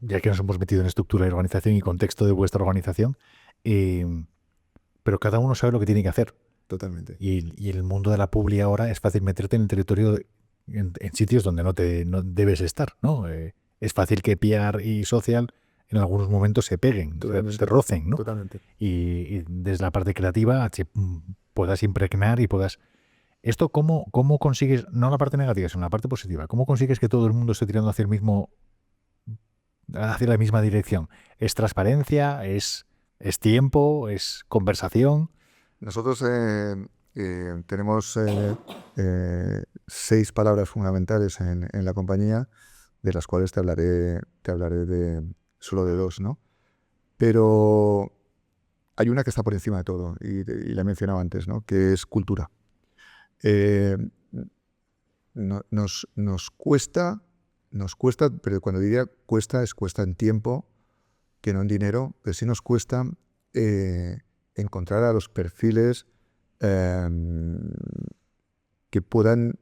Speaker 4: Ya que nos hemos metido en estructura de organización y contexto de vuestra organización, pero cada uno sabe lo que tiene que haar.
Speaker 1: Totalmente.
Speaker 4: Y el mundo de la publi ahora es fácil meterte en el territorio, en sitios donde no debes estar, ¿no? Es fácil que PR y social en algunos momentos se peguen, se rocen, ¿no?
Speaker 1: Totalmente.
Speaker 4: Y desde la parte creativa puedas impregnar y puedas... ¿Esto cómo consigues, no la parte negativa, sino la parte positiva, cómo consigues que todo el mundo esté tirando hacia la misma dirección? ¿Es transparencia? ¿Es tiempo? ¿Es conversación?
Speaker 1: Nosotros tenemos 6 palabras fundamentales en la compañía, de las cuales te hablaré solo de 2, ¿no? Pero hay una que está por encima de todo, y la he mencionado antes, ¿no? Que es cultura. Nos cuesta, pero cuando diría cuesta, es cuesta en tiempo, que no en dinero, pero sí nos cuesta encontrar a los perfiles que puedan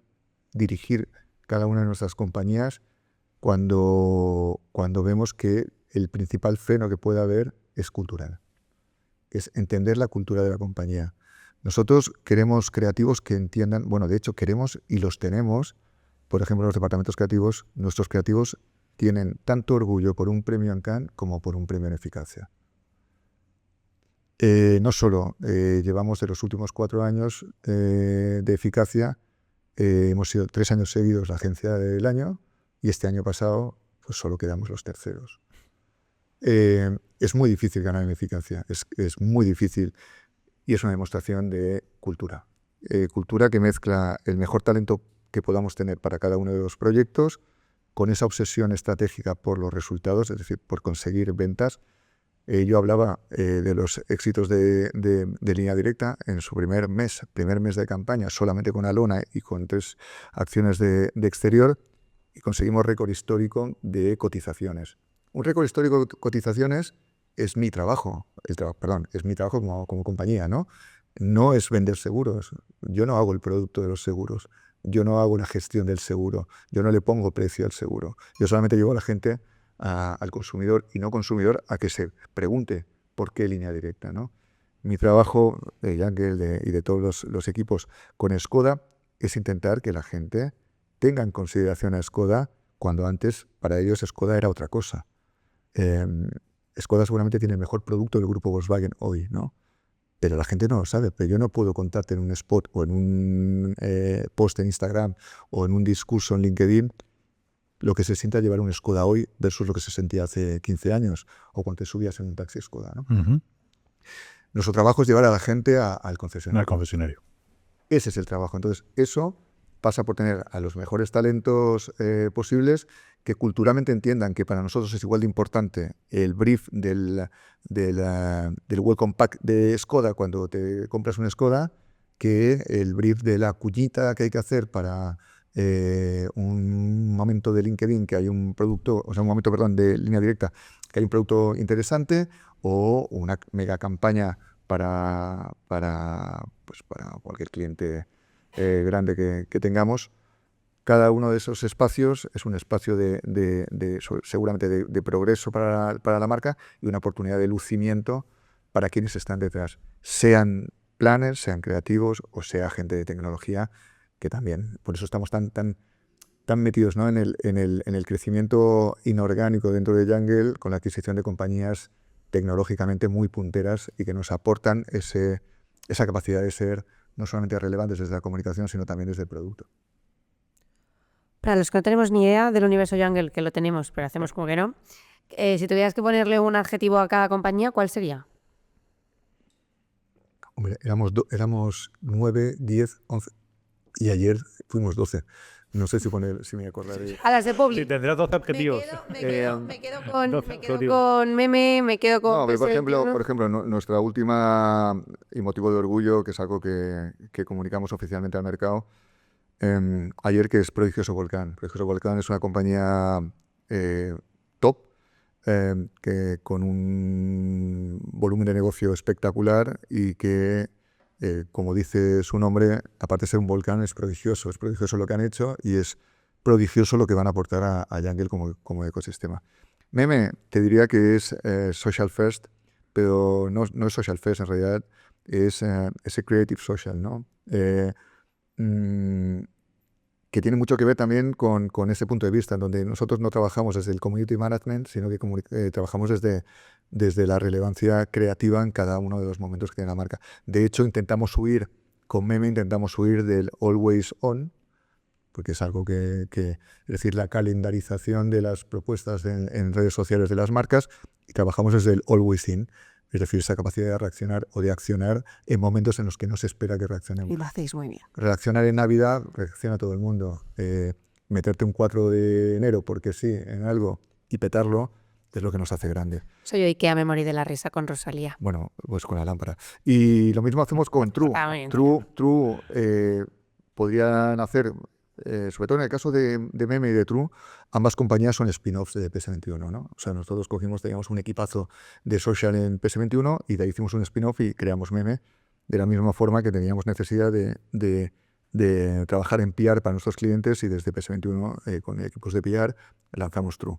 Speaker 1: dirigir cada una de nuestras compañías cuando vemos que el principal freno que puede haber es cultural. Es entender la cultura de la compañía. Nosotros queremos creativos que entiendan, bueno, de hecho queremos y los tenemos, por ejemplo, los departamentos creativos, nuestros creativos tienen tanto orgullo por un premio en Cannes como por un premio en eficacia. No solo llevamos de los últimos 4 años de eficacia, hemos sido 3 años seguidos la agencia del año, y este año pasado pues solo quedamos los terceros. Es muy difícil ganar en eficacia, es muy difícil, y es una demostración de cultura. Cultura que mezcla el mejor talento que podamos tener para cada uno de los proyectos con esa obsesión estratégica por los resultados, es decir, por conseguir ventas. Yo hablaba de los éxitos de Línea Directa en su primer mes de campaña, solamente con Alona y con 3 acciones de exterior, y conseguimos récord histórico de cotizaciones. Un récord histórico de cotizaciones es mi trabajo, es mi trabajo como compañía, ¿no? No es vender seguros. Yo no hago el producto de los seguros. Yo no hago la gestión del seguro. Yo no le pongo precio al seguro. Yo solamente llevo a la gente, al consumidor y no consumidor, a que se pregunte por qué Línea Directa, ¿no? Mi trabajo de Jungle y de todos los equipos con Skoda es intentar que la gente tenga en consideración a Skoda cuando antes para ellos Skoda era otra cosa. Skoda seguramente tiene el mejor producto del grupo Volkswagen hoy, ¿no? Pero la gente no lo sabe. Pero yo no puedo contarte en un spot o en un post en Instagram o en un discurso en LinkedIn lo que se sienta llevar un Skoda hoy versus lo que se sentía hace 15 años o cuando te subías en un taxi Skoda, ¿no?
Speaker 4: Uh-huh.
Speaker 1: Nuestro trabajo es llevar a la gente al concesionario.
Speaker 4: Al concesionario.
Speaker 1: Ese es el trabajo. Entonces, eso pasa por tener a los mejores talentos posibles, que culturalmente entiendan que para nosotros es igual de importante el brief del Welcome Pack de Skoda cuando te compras una Skoda que el brief de la cuñita que hay que hacer para un momento de LinkedIn que hay un producto, o sea, un momento, perdón, de Línea Directa que hay un producto interesante, o una mega campaña para cualquier cliente grande que tengamos. Cada uno de esos espacios es un espacio seguramente de progreso para la marca y una oportunidad de lucimiento para quienes están detrás, sean planners, sean creativos o sea gente de tecnología, que también. Por eso estamos tan metidos, ¿no? en el crecimiento inorgánico dentro de Jungle, con la adquisición de compañías tecnológicamente muy punteras y que nos aportan ese esa capacidad de ser no solamente relevantes desde la comunicación, sino también desde el producto.
Speaker 3: Para los que no tenemos ni idea del universo Jungle, que lo tenemos, pero hacemos como que no, si tuvieras que ponerle un adjetivo a cada compañía, ¿cuál sería?
Speaker 1: Hombre, éramos 9, 10, 11 y ayer fuimos 12. No sé si me acordaré.
Speaker 3: A las de Publi.
Speaker 4: Sí, tendrás 12 adjetivos.
Speaker 3: Me quedo con Meme, me quedo con...
Speaker 1: No, pero
Speaker 3: PS21.
Speaker 1: por ejemplo, nuestra última y motivo de orgullo, que es algo que comunicamos oficialmente al mercado, ayer, que es Prodigioso Volcán. Prodigioso Volcán es una compañía top, que con un volumen de negocio espectacular y que, como dice su nombre, aparte de ser un volcán, es prodigioso lo que han hecho y es prodigioso lo que van a aportar a Jungle como ecosistema. Meme, te diría que es social first, pero no es social first en realidad, es ese creative social, ¿no? Que tiene mucho que ver también con ese punto de vista, en donde nosotros no trabajamos desde el community management, sino que trabajamos desde la relevancia creativa en cada uno de los momentos que tiene la marca. De hecho, con Meme intentamos huir del always on, porque es algo es decir, la calendarización de las propuestas en redes sociales de las marcas, y trabajamos desde el always in, es decir, esa capacidad de reaccionar o de accionar en momentos en los que no se espera que reaccionemos.
Speaker 3: Y lo hacéis muy bien.
Speaker 1: Reaccionar en Navidad, reacciona todo el mundo. Meterte un 4 de enero, porque sí, en algo, y petarlo, es lo que nos hace grande.
Speaker 3: Soy yo Ikea, me morí de la risa con Rosalía.
Speaker 1: Bueno, pues con la lámpara. Y lo mismo hacemos con True. True podrían hacer, sobre todo en el caso de Meme y de True, ambas compañías son spin-offs de PS21, ¿no? O sea, nosotros teníamos un equipazo de social en PS21 y de ahí hicimos un spin-off y creamos Meme, de la misma forma que teníamos necesidad de trabajar en PR para nuestros clientes, y desde PS21 con equipos de PR lanzamos True.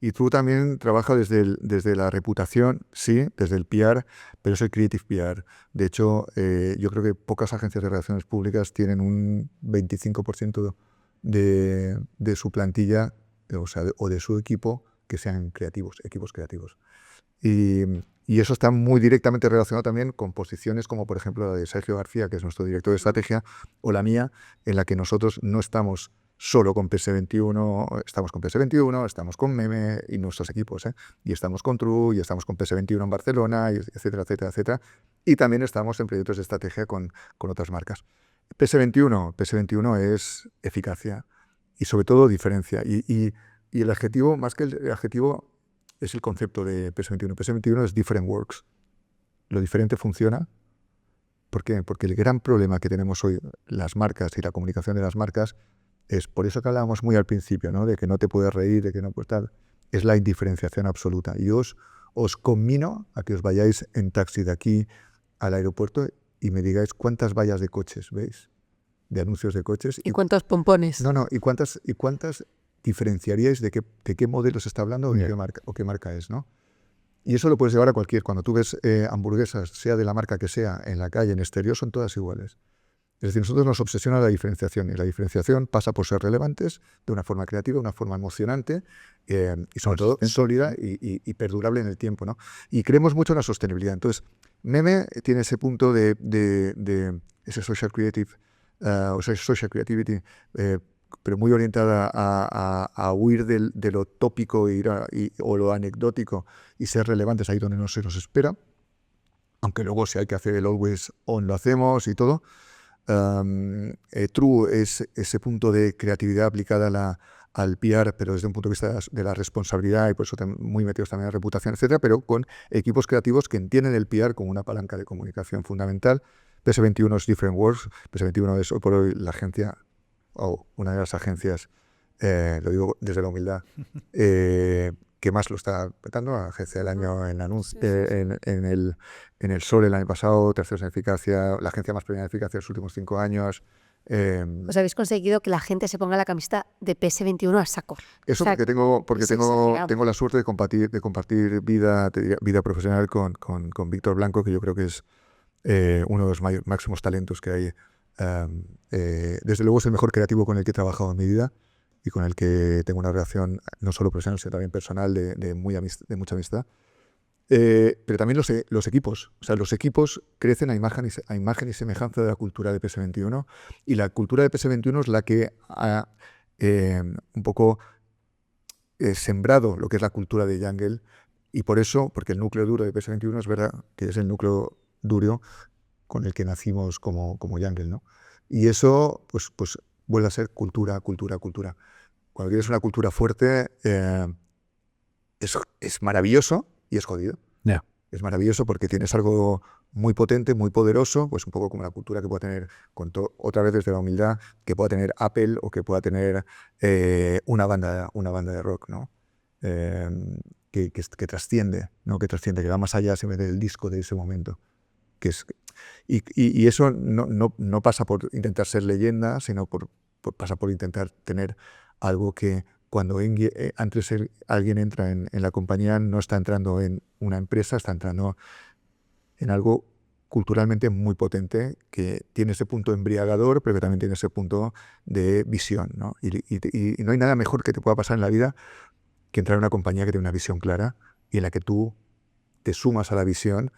Speaker 1: Y True también trabaja desde la reputación, sí, desde el PR, pero es el creative PR. De hecho, yo creo que pocas agencias de relaciones públicas tienen un 25% de su plantilla, o de su equipo, que sean equipos creativos. Y eso está muy directamente relacionado también con posiciones como, por ejemplo, la de Sergio García, que es nuestro director de estrategia, o la mía, en la que nosotros no estamos solo con PS21, estamos con PS21, estamos con Meme y nuestros equipos, y estamos con True, y estamos con PS21 en Barcelona, etcétera, etcétera, etcétera. Y también estamos en proyectos de estrategia con otras marcas. PS21 es eficacia y sobre todo diferencia. Y el adjetivo, más que el adjetivo, es el concepto de PS21. PS21 es different works. Lo diferente funciona. ¿Por qué? Porque el gran problema que tenemos hoy las marcas y la comunicación de las marcas es, por eso que hablábamos muy al principio, ¿no? De que no te puedes reír, de que no puedes tal, es la indiferenciación absoluta. Y os conmino a que os vayáis en taxi de aquí al aeropuerto y me digáis cuántas vallas de coches veis, de anuncios de coches.
Speaker 3: ¿Y cuántos pompones?
Speaker 1: No, ¿y cuántas diferenciaríais de qué modelo se está hablando o qué marca es, ¿no? Y eso lo puedes llevar a cuando tú ves hamburguesas, sea de la marca que sea, en la calle, en exterior, son todas iguales. Es decir, nosotros nos obsesiona la diferenciación, y la diferenciación pasa por ser relevantes de una forma creativa, de una forma emocionante, y sobre todo sólida y perdurable en el tiempo, ¿no? Y creemos mucho en la sostenibilidad. Entonces, Meme tiene ese punto de ese social creative, o sea, social creativity, pero muy orientada a huir de lo tópico o lo anecdótico y ser relevantes ahí donde no se nos espera, aunque luego si hay que hacer el always on lo hacemos y todo. True es ese punto de creatividad aplicada al PR, pero desde un punto de vista de la responsabilidad, y por eso muy metidos también en la reputación, etcétera, pero con equipos creativos que entienden el PR como una palanca de comunicación fundamental. PS21 es different works. PS21 es hoy por hoy la agencia, o una de las agencias, lo digo desde la humildad, que más lo está petando, la agencia del año en anuncio, en el Sol el año pasado, terceros en eficacia, la agencia más premiada en eficacia de los últimos 5 años.
Speaker 3: Os habéis conseguido que la gente se ponga la camiseta de PS21 a saco.
Speaker 1: Eso,
Speaker 3: o sea,
Speaker 1: porque tengo la suerte de compartir vida profesional con Víctor Blanco, que yo creo que es uno de los máximos talentos que hay. Desde luego es el mejor creativo con el que he trabajado en mi vida y con el que tengo una relación no solo profesional, sino también personal de mucha amistad. Pero también los equipos. O sea, los equipos crecen a imagen y semejanza de la cultura de PS21, y la cultura de PS21 es la que ha un poco sembrado lo que es la cultura de Jungle, y por eso, porque el núcleo duro de PS21 es verdad que es el núcleo duro con el que nacimos como Jungle, ¿no? Y eso pues vuelve a ser cultura. Cuando tienes una cultura fuerte, es maravilloso y es jodido.
Speaker 4: Ya.
Speaker 1: Es maravilloso porque tienes algo muy potente, muy poderoso, pues un poco como la cultura que pueda tener, otra vez desde la humildad, que pueda tener Apple o que pueda tener una banda de rock, ¿no? Que trasciende, ¿no? Que va más allá simplemente del disco de ese momento. Y eso no pasa por intentar ser leyenda, sino pasa por intentar tener algo que cuando antes alguien entra en la compañía, no está entrando en una empresa, está entrando en algo culturalmente muy potente, que tiene ese punto embriagador, pero que también tiene ese punto de visión, ¿no? Y no hay nada mejor que te pueda pasar en la vida que entrar en una compañía que tiene una visión clara y en la que tú te sumas a la visión,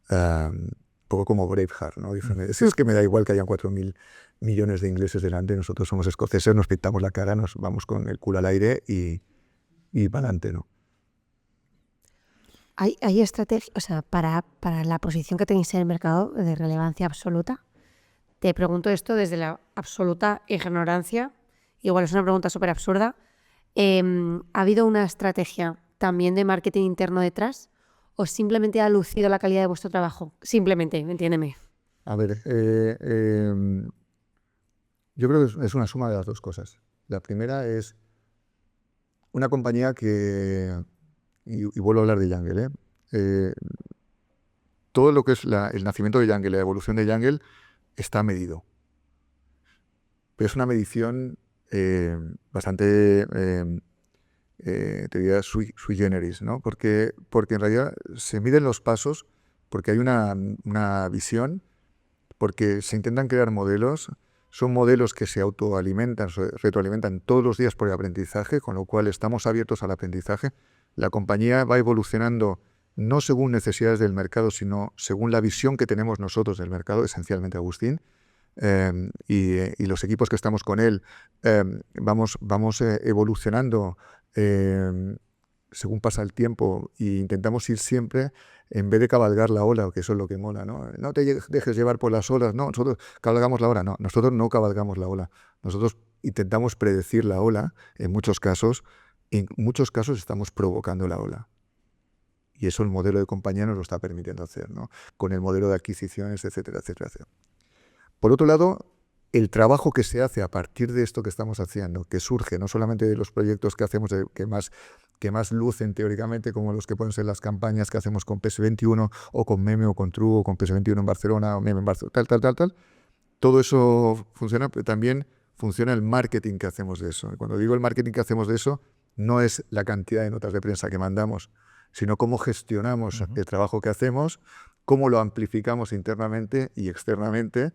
Speaker 1: un poco como Braveheart, ¿no? Es que me da igual que hayan 4.000 millones de ingleses delante, nosotros somos escoceses, nos pintamos la cara, nos vamos con el culo al aire y para adelante, ¿no?
Speaker 3: ¿Hay estrategia, o sea, para la posición que tenéis en el mercado de relevancia absoluta? Te pregunto esto desde la absoluta ignorancia. Igual es una pregunta súper absurda. ¿Ha habido una estrategia también de marketing interno detrás? ¿O simplemente ha lucido la calidad de vuestro trabajo? Simplemente, entiéndeme.
Speaker 1: A ver, yo creo que es una suma de las dos cosas. La primera es una compañía que, y vuelvo a hablar de Jungle, todo lo que es el nacimiento de Jungle, la evolución de Jungle, está medido. Pero es una medición bastante, te diría, sui generis, ¿no? Porque en realidad se miden los pasos, porque hay una visión, porque se intentan crear modelos. Son modelos que se autoalimentan, se retroalimentan todos los días por el aprendizaje, con lo cual estamos abiertos al aprendizaje. La compañía va evolucionando no según necesidades del mercado, sino según la visión que tenemos nosotros del mercado, esencialmente Agustín, y los equipos que estamos con él, vamos evolucionando según pasa el tiempo, e intentamos ir siempre, en vez de cabalgar la ola, que eso es lo que mola, ¿no? No te dejes llevar por las olas, no, nosotros cabalgamos la ola, no, nosotros no cabalgamos la ola, nosotros intentamos predecir la ola, en muchos casos estamos provocando la ola. Y eso el modelo de compañía nos lo está permitiendo hacer, ¿no? Con el modelo de adquisiciones, etcétera, etcétera, etcétera. Por otro lado, el trabajo que se hace a partir de esto que estamos haciendo, que surge no solamente de los proyectos que hacemos, que más lucen teóricamente, como los que pueden ser las campañas que hacemos con PS21 o con Meme o con True o con PS21 en Barcelona o Meme en Barcelona, tal. Todo eso funciona, pero también funciona el marketing que hacemos de eso. Cuando digo el marketing que hacemos de eso, no es la cantidad de notas de prensa que mandamos, sino cómo gestionamos el trabajo que hacemos, cómo lo amplificamos internamente y externamente.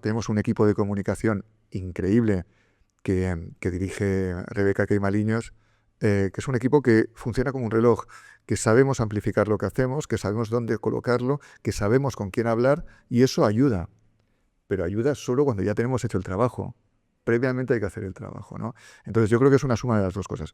Speaker 1: Tenemos un equipo de comunicación increíble que dirige Rebeca Queimaliños, que es un equipo que funciona como un reloj, que sabemos amplificar lo que hacemos, que sabemos dónde colocarlo, que sabemos con quién hablar, y eso ayuda. Pero ayuda solo cuando ya tenemos hecho el trabajo. Previamente hay que hacer el trabajo, ¿no? Entonces yo creo que es una suma de las dos cosas.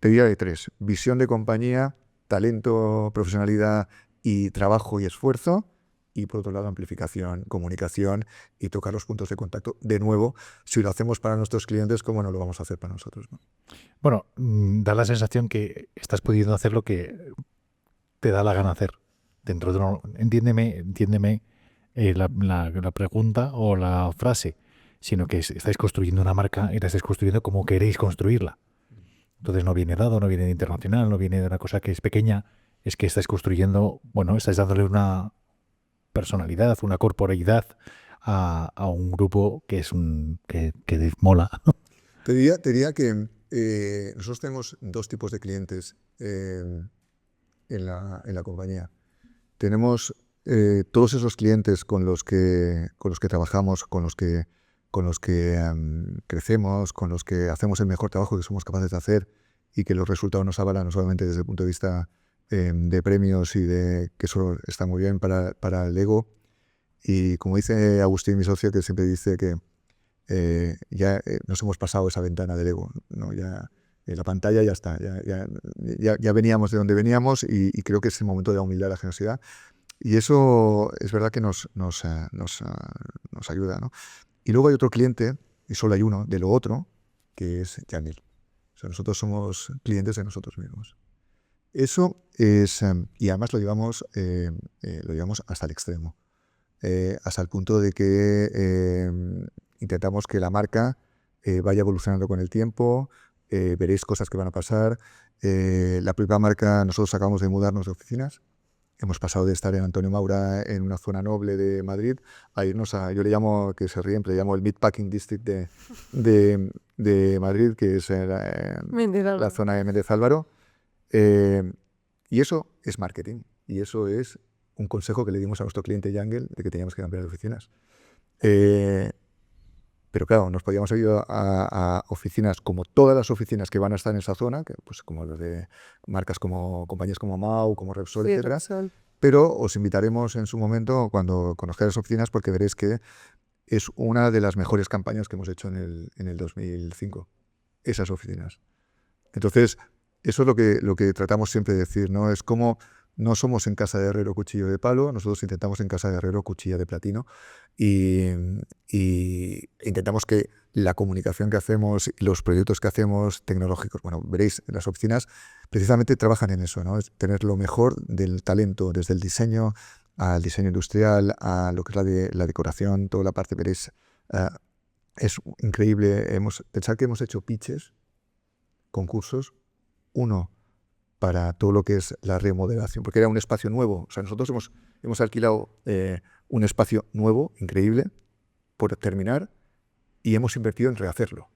Speaker 1: Te diría de tres: visión de compañía, talento, profesionalidad y trabajo y esfuerzo. Y por otro lado, amplificación, comunicación y tocar los puntos de contacto. De nuevo, si lo hacemos para nuestros clientes, ¿cómo no lo vamos a hacer para nosotros, ¿no?
Speaker 4: Bueno, da la sensación que estás pudiendo hacer lo que te da la gana hacer. Dentro de entiéndeme la pregunta o la frase, sino que estáis construyendo una marca y la estáis construyendo como queréis construirla. Entonces no viene dado, no viene de internacional, no viene de una cosa que es pequeña, es que estáis construyendo, estáis dándole una personalidad, una corporeidad a un grupo que es que mola.
Speaker 1: Te diría que nosotros tenemos dos tipos de clientes en la compañía. Tenemos todos esos clientes con los que trabajamos, con los que crecemos, con los que hacemos el mejor trabajo que somos capaces de hacer y que los resultados nos avalan no solamente desde el punto de vista de premios y de que eso está muy bien para el ego. Y como dice Agustín, mi socio, que siempre dice que ya nos hemos pasado esa ventana del ego, ¿no? Ya la pantalla ya está, ya veníamos de donde veníamos y creo que es el momento de la humildad, la generosidad. Y eso es verdad que nos ayuda, ¿no? Y luego hay otro cliente, y solo hay uno, de lo otro, que es Jungle. O sea, nosotros somos clientes de nosotros mismos. Eso es, y además lo llevamos hasta el extremo, hasta el punto de que intentamos que la marca vaya evolucionando con el tiempo, veréis cosas que van a pasar. La propia marca, nosotros acabamos de mudarnos de oficinas. Hemos pasado de estar en Antonio Maura, en una zona noble de Madrid, a irnos yo le llamo, que se ríen, le llamo el Meatpacking District de Madrid, que es la zona de Méndez Álvaro. Y eso es marketing. Y eso es un consejo que le dimos a nuestro cliente Jungle de que teníamos que cambiar de oficinas. Pero claro, nos podíamos ir a oficinas como todas las oficinas que van a estar en esa zona, que, pues como las de marcas como compañías como Mau, como Repsol, sí, etc. Repsol. Pero os invitaremos en su momento cuando conozcáis las oficinas, porque veréis que es una de las mejores campañas que hemos hecho en el 2005, esas oficinas. Entonces, eso es lo que tratamos siempre de decir, ¿no? Es como no somos en casa de herrero cuchillo de palo, nosotros intentamos en casa de herrero cuchilla de platino y intentamos que la comunicación que hacemos, los proyectos que hacemos tecnológicos, bueno, veréis, las oficinas precisamente trabajan en eso, ¿no? Es tener lo mejor del talento, desde el diseño al diseño industrial, a lo que es la decoración, toda la parte, veréis, es increíble. Pensar que hemos hecho pitches, concursos, uno para todo lo que es la remodelación, porque era un espacio nuevo. O sea, nosotros hemos alquilado un espacio nuevo, increíble, por terminar, y hemos invertido en rehacerlo.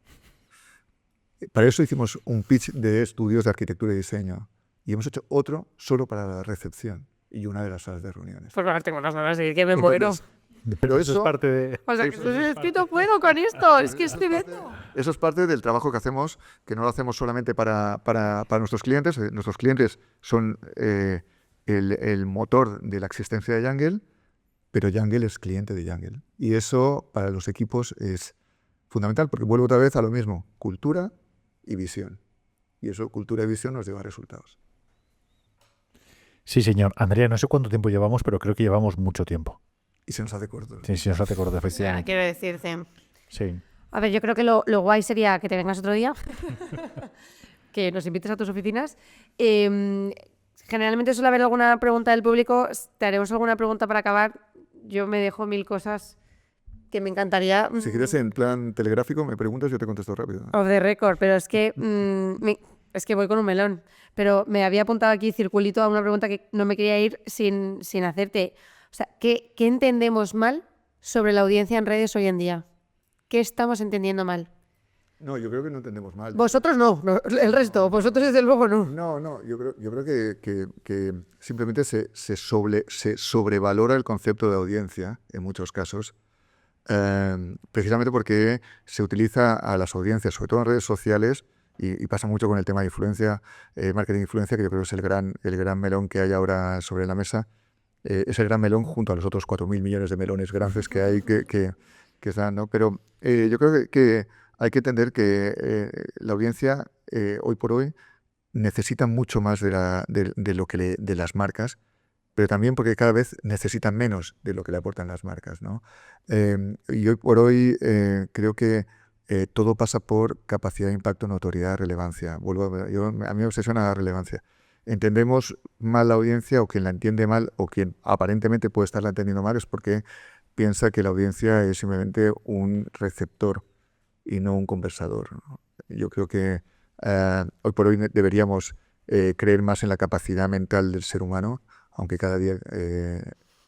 Speaker 1: Para eso hicimos un pitch de estudios de arquitectura y diseño, y hemos hecho otro solo para la recepción y una de las salas de reuniones.
Speaker 3: Pues ahora tengo unas ganas de ir, que me muero.
Speaker 1: Pero eso
Speaker 4: es parte de...
Speaker 3: O sea, que estoy escrito fuego con esto, es que estoy viendo.
Speaker 1: Eso es parte del trabajo que hacemos, que no lo hacemos solamente para nuestros clientes. Nuestros clientes son el motor de la existencia de Jungle, pero Jungle es cliente de Jungle. Y eso para los equipos es fundamental, porque vuelvo otra vez a lo mismo, cultura y visión. Y eso, cultura y visión, nos lleva a resultados.
Speaker 4: Sí, señor. Andrea, no sé cuánto tiempo llevamos, pero creo que llevamos mucho tiempo.
Speaker 1: Y se nos hace corto.
Speaker 4: Sí, se nos hace corto, efectivamente.
Speaker 3: Quiero decirte.
Speaker 4: Sí.
Speaker 3: A ver, yo creo que lo guay sería que te vengas otro día, que nos invites a tus oficinas. Generalmente suele haber alguna pregunta del público. Te haremos alguna pregunta para acabar. Yo me dejo 1000 cosas que me encantaría.
Speaker 1: Si quieres en plan telegráfico, me preguntas, yo te contesto rápido.
Speaker 3: Off the record, pero es que es que voy con un melón. Pero me había apuntado aquí circulito a una pregunta que no me quería ir sin hacerte. O sea, ¿qué entendemos mal sobre la audiencia en redes hoy en día? ¿Qué estamos entendiendo mal?
Speaker 1: No, yo creo que no entendemos mal.
Speaker 3: Vosotros no, el resto, vosotros desde luego no.
Speaker 1: No, yo creo que simplemente se sobrevalora el concepto de audiencia en muchos casos, precisamente porque se utiliza a las audiencias, sobre todo en redes sociales, y pasa mucho con el tema de influencia, marketing de influencia, que yo creo que es el gran melón que hay ahora sobre la mesa. Es el gran melón junto a los otros 4.000 millones de melones grandes que hay que están, ¿no? Pero yo creo que hay que entender que la audiencia hoy por hoy necesita mucho más de las marcas, pero también porque cada vez necesitan menos de lo que le aportan las marcas, ¿no? Y hoy por hoy creo que todo pasa por capacidad, impacto, notoriedad, relevancia. A mí me obsesiona la relevancia. Entendemos mal la audiencia, o quien la entiende mal, o quien aparentemente puede estarla entendiendo mal, es porque piensa que la audiencia es simplemente un receptor y no un conversador, ¿no? Yo creo que hoy por hoy deberíamos creer más en la capacidad mental del ser humano, aunque cada día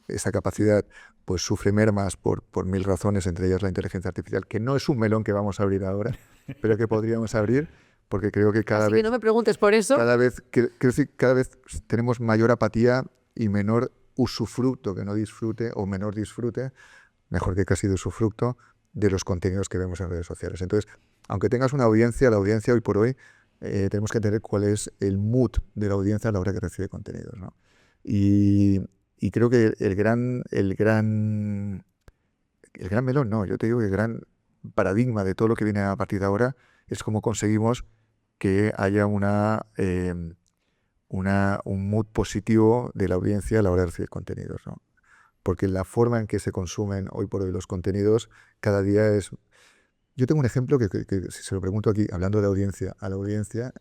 Speaker 1: esa capacidad pues sufre mermas por 1000 razones, entre ellas la inteligencia artificial, que no es un melón que vamos a abrir ahora, pero que podríamos abrir. Porque creo que cada
Speaker 3: Así
Speaker 1: vez...
Speaker 3: que no me preguntes por eso.
Speaker 1: Cada vez tenemos mayor apatía y menor usufructo, que no disfrute, o menor disfrute, mejor que casi de usufructo, de los contenidos que vemos en redes sociales. Entonces, aunque tengas una audiencia, la audiencia hoy por hoy tenemos que entender cuál es el mood de la audiencia a la hora que recibe contenidos, ¿no? Y creo que el gran melón, no, yo te digo que el gran paradigma de todo lo que viene a partir de ahora es cómo conseguimos que haya un mood positivo de la audiencia a la hora de recibir contenidos, ¿no? Porque la forma en que se consumen hoy por hoy los contenidos cada día es... Yo tengo un ejemplo que si se lo pregunto aquí, hablando de audiencia, a la audiencia,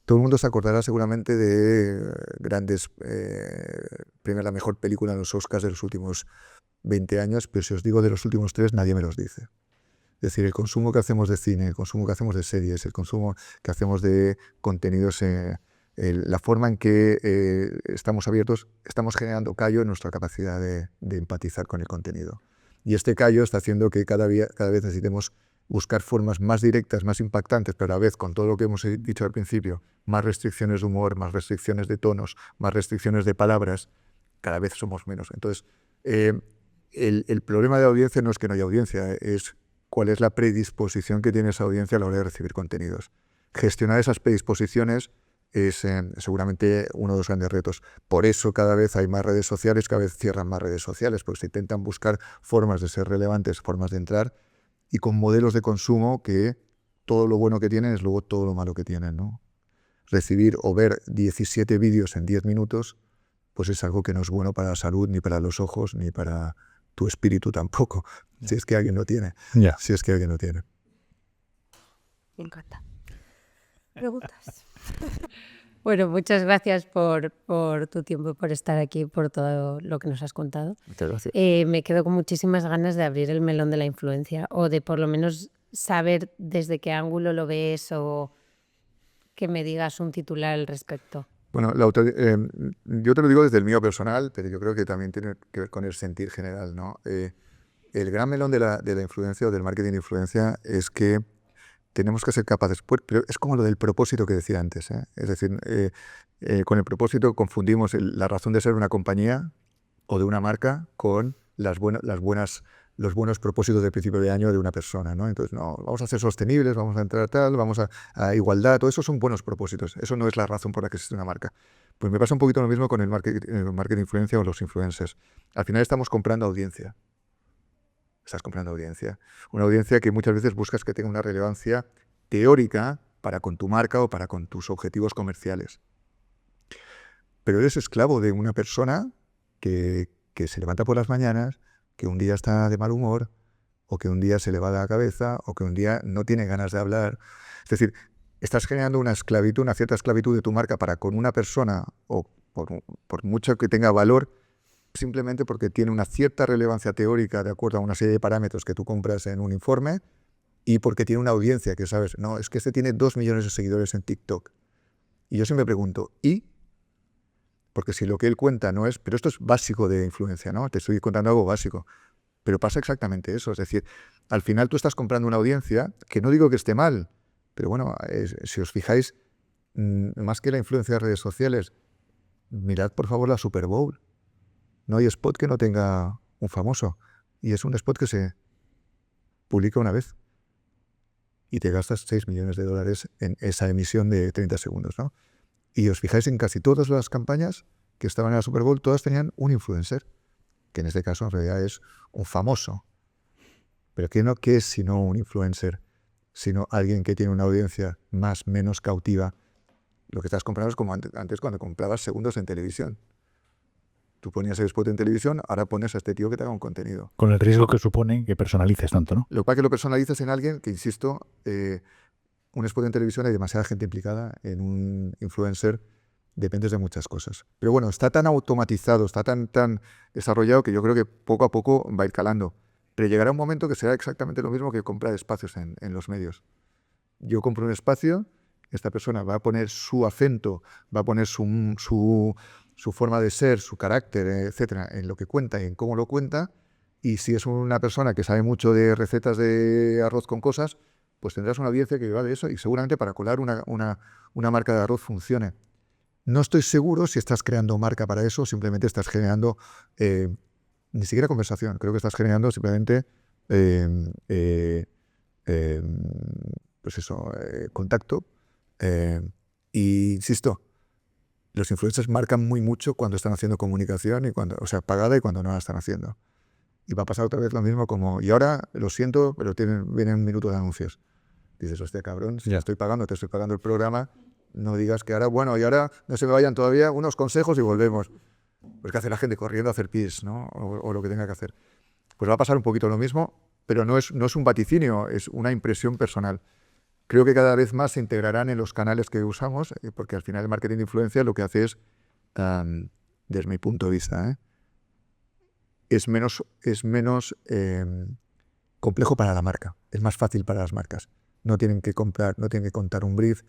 Speaker 1: todo el mundo se acordará seguramente de grandes premios, la mejor película en los Oscars de los últimos 20 años, pero si os digo de los últimos 3, nadie me los dice. Es decir, el consumo que hacemos de cine, el consumo que hacemos de series, el consumo que hacemos de contenidos, la forma en que estamos abiertos, estamos generando callo en nuestra capacidad de empatizar con el contenido. Y este callo está haciendo que cada vez necesitemos buscar formas más directas, más impactantes, pero a la vez, con todo lo que hemos dicho al principio, más restricciones de humor, más restricciones de tonos, más restricciones de palabras, cada vez somos menos. Entonces, el problema de la audiencia no es que no haya audiencia, es cuál es la predisposición que tiene esa audiencia a la hora de recibir contenidos. Gestionar esas predisposiciones es seguramente uno de los grandes retos. Por eso cada vez hay más redes sociales, cada vez cierran más redes sociales, porque se intentan buscar formas de ser relevantes, formas de entrar, y con modelos de consumo que todo lo bueno que tienen es luego todo lo malo que tienen, ¿no? Recibir o ver 17 vídeos en 10 minutos, pues es algo que no es bueno para la salud, ni para los ojos, ni para tu espíritu tampoco, si es que alguien lo tiene.
Speaker 4: Ya.
Speaker 1: Si es que alguien lo tiene.
Speaker 3: Me encanta. Preguntas. Bueno, muchas gracias por tu tiempo, por estar aquí, por todo lo que nos has contado.
Speaker 1: Muchas gracias.
Speaker 3: Me quedo con muchísimas ganas de abrir el melón de la influencia o de por lo menos saber desde qué ángulo lo ves o que me digas un titular al respecto.
Speaker 1: Bueno, yo te lo digo desde el mío personal, pero yo creo que también tiene que ver con el sentir general, ¿no? El gran melón de la influencia o del marketing de influencia es que tenemos que ser capaces, pero es como lo del propósito que decía antes, ¿eh? Es decir, con el propósito confundimos la razón de ser una compañía o de una marca con los buenos propósitos de principio de año de una persona, ¿no? Entonces, no, vamos a ser sostenibles, vamos a entrar tal, vamos a igualdad, todo eso son buenos propósitos. Eso no es la razón por la que existe una marca. Pues me pasa un poquito lo mismo con el marketing de influencia o los influencers. Al final estamos comprando audiencia. Estás comprando audiencia. Una audiencia que muchas veces buscas que tenga una relevancia teórica para con tu marca o para con tus objetivos comerciales. Pero eres esclavo de una persona que se levanta por las mañanas, que un día está de mal humor, o que un día se le va la cabeza, o que un día no tiene ganas de hablar. Es decir, estás generando una esclavitud, una cierta esclavitud de tu marca para con una persona, o por mucho que tenga valor, simplemente porque tiene una cierta relevancia teórica de acuerdo a una serie de parámetros que tú compras en un informe y porque tiene una audiencia que sabes, no, es que este tiene 2 millones de seguidores en TikTok. Y yo siempre me pregunto, ¿y? Porque si lo que él cuenta no es... Pero esto es básico de influencia, ¿no? Te estoy contando algo básico. Pero pasa exactamente eso. Es decir, al final tú estás comprando una audiencia, que no digo que esté mal, pero bueno, si os fijáis, más que la influencia de redes sociales, mirad por favor la Super Bowl. No hay spot que no tenga un famoso. Y es un spot que se publica una vez. Y te gastas $6 millones en esa emisión de 30 segundos, ¿no? Y os fijáis en casi todas las campañas que estaban en la Super Bowl, todas tenían un influencer, que en este caso en realidad es un famoso. Pero ¿qué es sino un influencer? Sino alguien que tiene una audiencia menos cautiva. Lo que estás comprando es como antes cuando comprabas segundos en televisión. Tú ponías el spot en televisión, ahora pones a este tío que te haga un contenido.
Speaker 4: Con el riesgo que supone que personalices tanto, ¿no?
Speaker 1: Lo que pasa es que lo personalizas en alguien que, insisto, un spot en televisión hay demasiada gente implicada, en un influencer dependes de muchas cosas. Pero bueno, está tan automatizado, está tan desarrollado que yo creo que poco a poco va a ir calando. Pero llegará un momento que será exactamente lo mismo que comprar espacios en los medios. Yo compro un espacio, esta persona va a poner su acento, va a poner su forma de ser, su carácter, etcétera, en lo que cuenta y en cómo lo cuenta. Y si es una persona que sabe mucho de recetas de arroz con cosas, pues tendrás una audiencia que va de eso y seguramente para colar una marca de arroz funcione. No estoy seguro si estás creando marca para eso o simplemente estás generando ni siquiera conversación. Creo que estás generando simplemente pues eso, contacto Y insisto, los influencers marcan muy mucho cuando están haciendo comunicación, pagada, y cuando no la están haciendo. Y va a pasar otra vez lo mismo y ahora, lo siento, pero vienen un minuto de anuncios. Dices, hostia, cabrón, si te estoy pagando el programa, no digas que ahora no se me vayan todavía unos consejos y volvemos. Pues ¿qué hace la gente? Corriendo a hacer pis, ¿no? O lo que tenga que hacer. Pues va a pasar un poquito lo mismo, pero no es un vaticinio, es una impresión personal. Creo que cada vez más se integrarán en los canales que usamos, porque al final el marketing de influencia lo que hace es, desde mi punto de vista, es menos complejo para la marca, es más fácil para las marcas. No tienen que contar un brief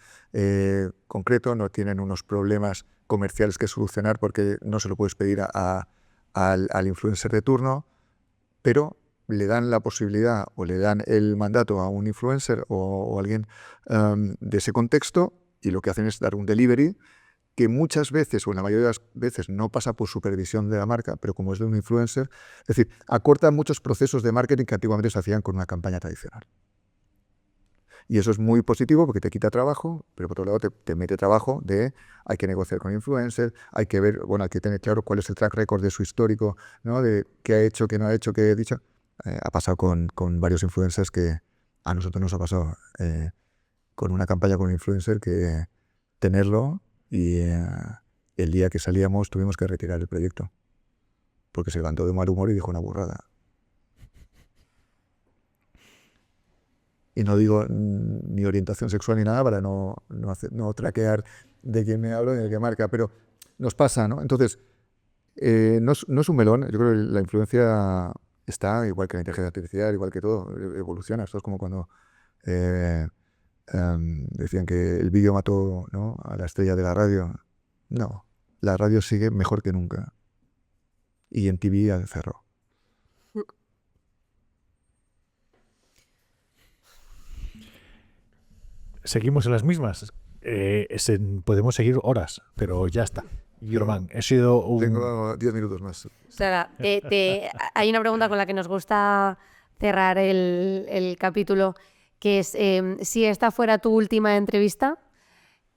Speaker 1: concreto, no tienen unos problemas comerciales que solucionar porque no se lo puedes pedir al influencer de turno, pero le dan la posibilidad o le dan el mandato a un influencer o alguien de ese contexto, y lo que hacen es dar un delivery que muchas veces, o en la mayoría de las veces, no pasa por supervisión de la marca, pero como es de un influencer, es decir, acorta muchos procesos de marketing que antiguamente se hacían con una campaña tradicional. Y eso es muy positivo porque te quita trabajo, pero por otro lado te mete trabajo hay que negociar con influencers, hay que ver, hay que tener claro cuál es el track record de su histórico, ¿no? De qué ha hecho, qué no ha hecho, qué ha dicho. Ha pasado con varios influencers que a nosotros nos ha pasado con una campaña con un influencer que tenerlo y el día que salíamos tuvimos que retirar el proyecto porque se levantó de mal humor y dijo una burrada. Y no digo ni orientación sexual ni nada para no traquear de quién me hablo ni de qué marca, pero nos pasa, ¿no? Entonces, no es un melón. Yo creo que la influencia está, igual que la inteligencia artificial, igual que todo, evoluciona. Esto es como cuando decían que el vídeo mató, ¿no?, a la estrella de la radio. No, la radio sigue mejor que nunca. Y en TV cerró.
Speaker 4: Seguimos en las mismas. Podemos seguir horas, pero ya está. Germán, he sido
Speaker 1: Tengo 10 minutos más.
Speaker 3: Sara, hay una pregunta con la que nos gusta cerrar el capítulo, que es, si esta fuera tu última entrevista,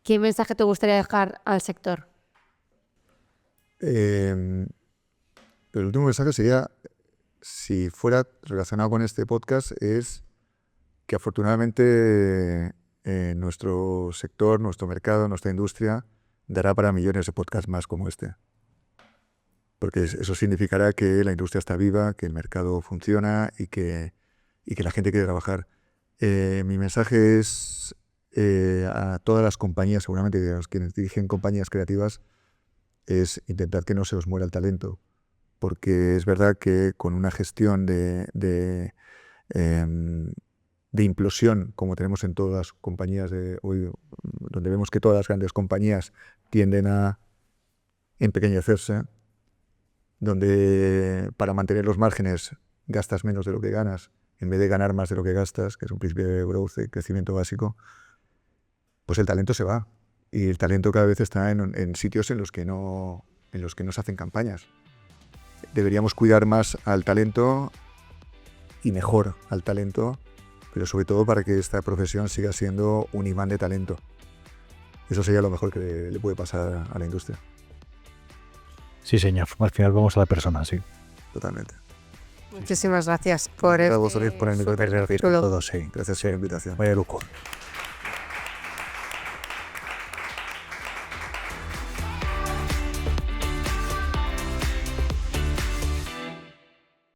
Speaker 3: ¿qué mensaje te gustaría dejar al sector?
Speaker 1: El último mensaje sería, si fuera relacionado con este podcast, es que afortunadamente nuestro sector, nuestro mercado, nuestra industria dará para millones de podcasts más como este. Porque eso significará que la industria está viva, que el mercado funciona y que la gente quiere trabajar. Mi mensaje es a todas las compañías, seguramente a los quienes dirigen compañías creativas, es intentar que no se os muera el talento. Porque es verdad que con una gestión de implosión, como tenemos en todas las compañías de hoy, donde vemos que todas las grandes compañías tienden a empequeñecerse, donde para mantener los márgenes gastas menos de lo que ganas, en vez de ganar más de lo que gastas, que es un principio de growth, de crecimiento básico, pues el talento se va. Y el talento cada vez está en sitios en los que no se hacen campañas. Deberíamos cuidar más al talento y mejor al talento, pero sobre todo para que esta profesión siga siendo un imán de talento. Eso sería lo mejor que le puede pasar a la industria.
Speaker 4: Sí, señor. Al final vamos a la persona, sí.
Speaker 1: Totalmente.
Speaker 3: Muchísimas gracias por
Speaker 1: el micrófono.
Speaker 4: Gracias a todos, sí.
Speaker 1: Gracias por la invitación.
Speaker 4: Vaya lujo.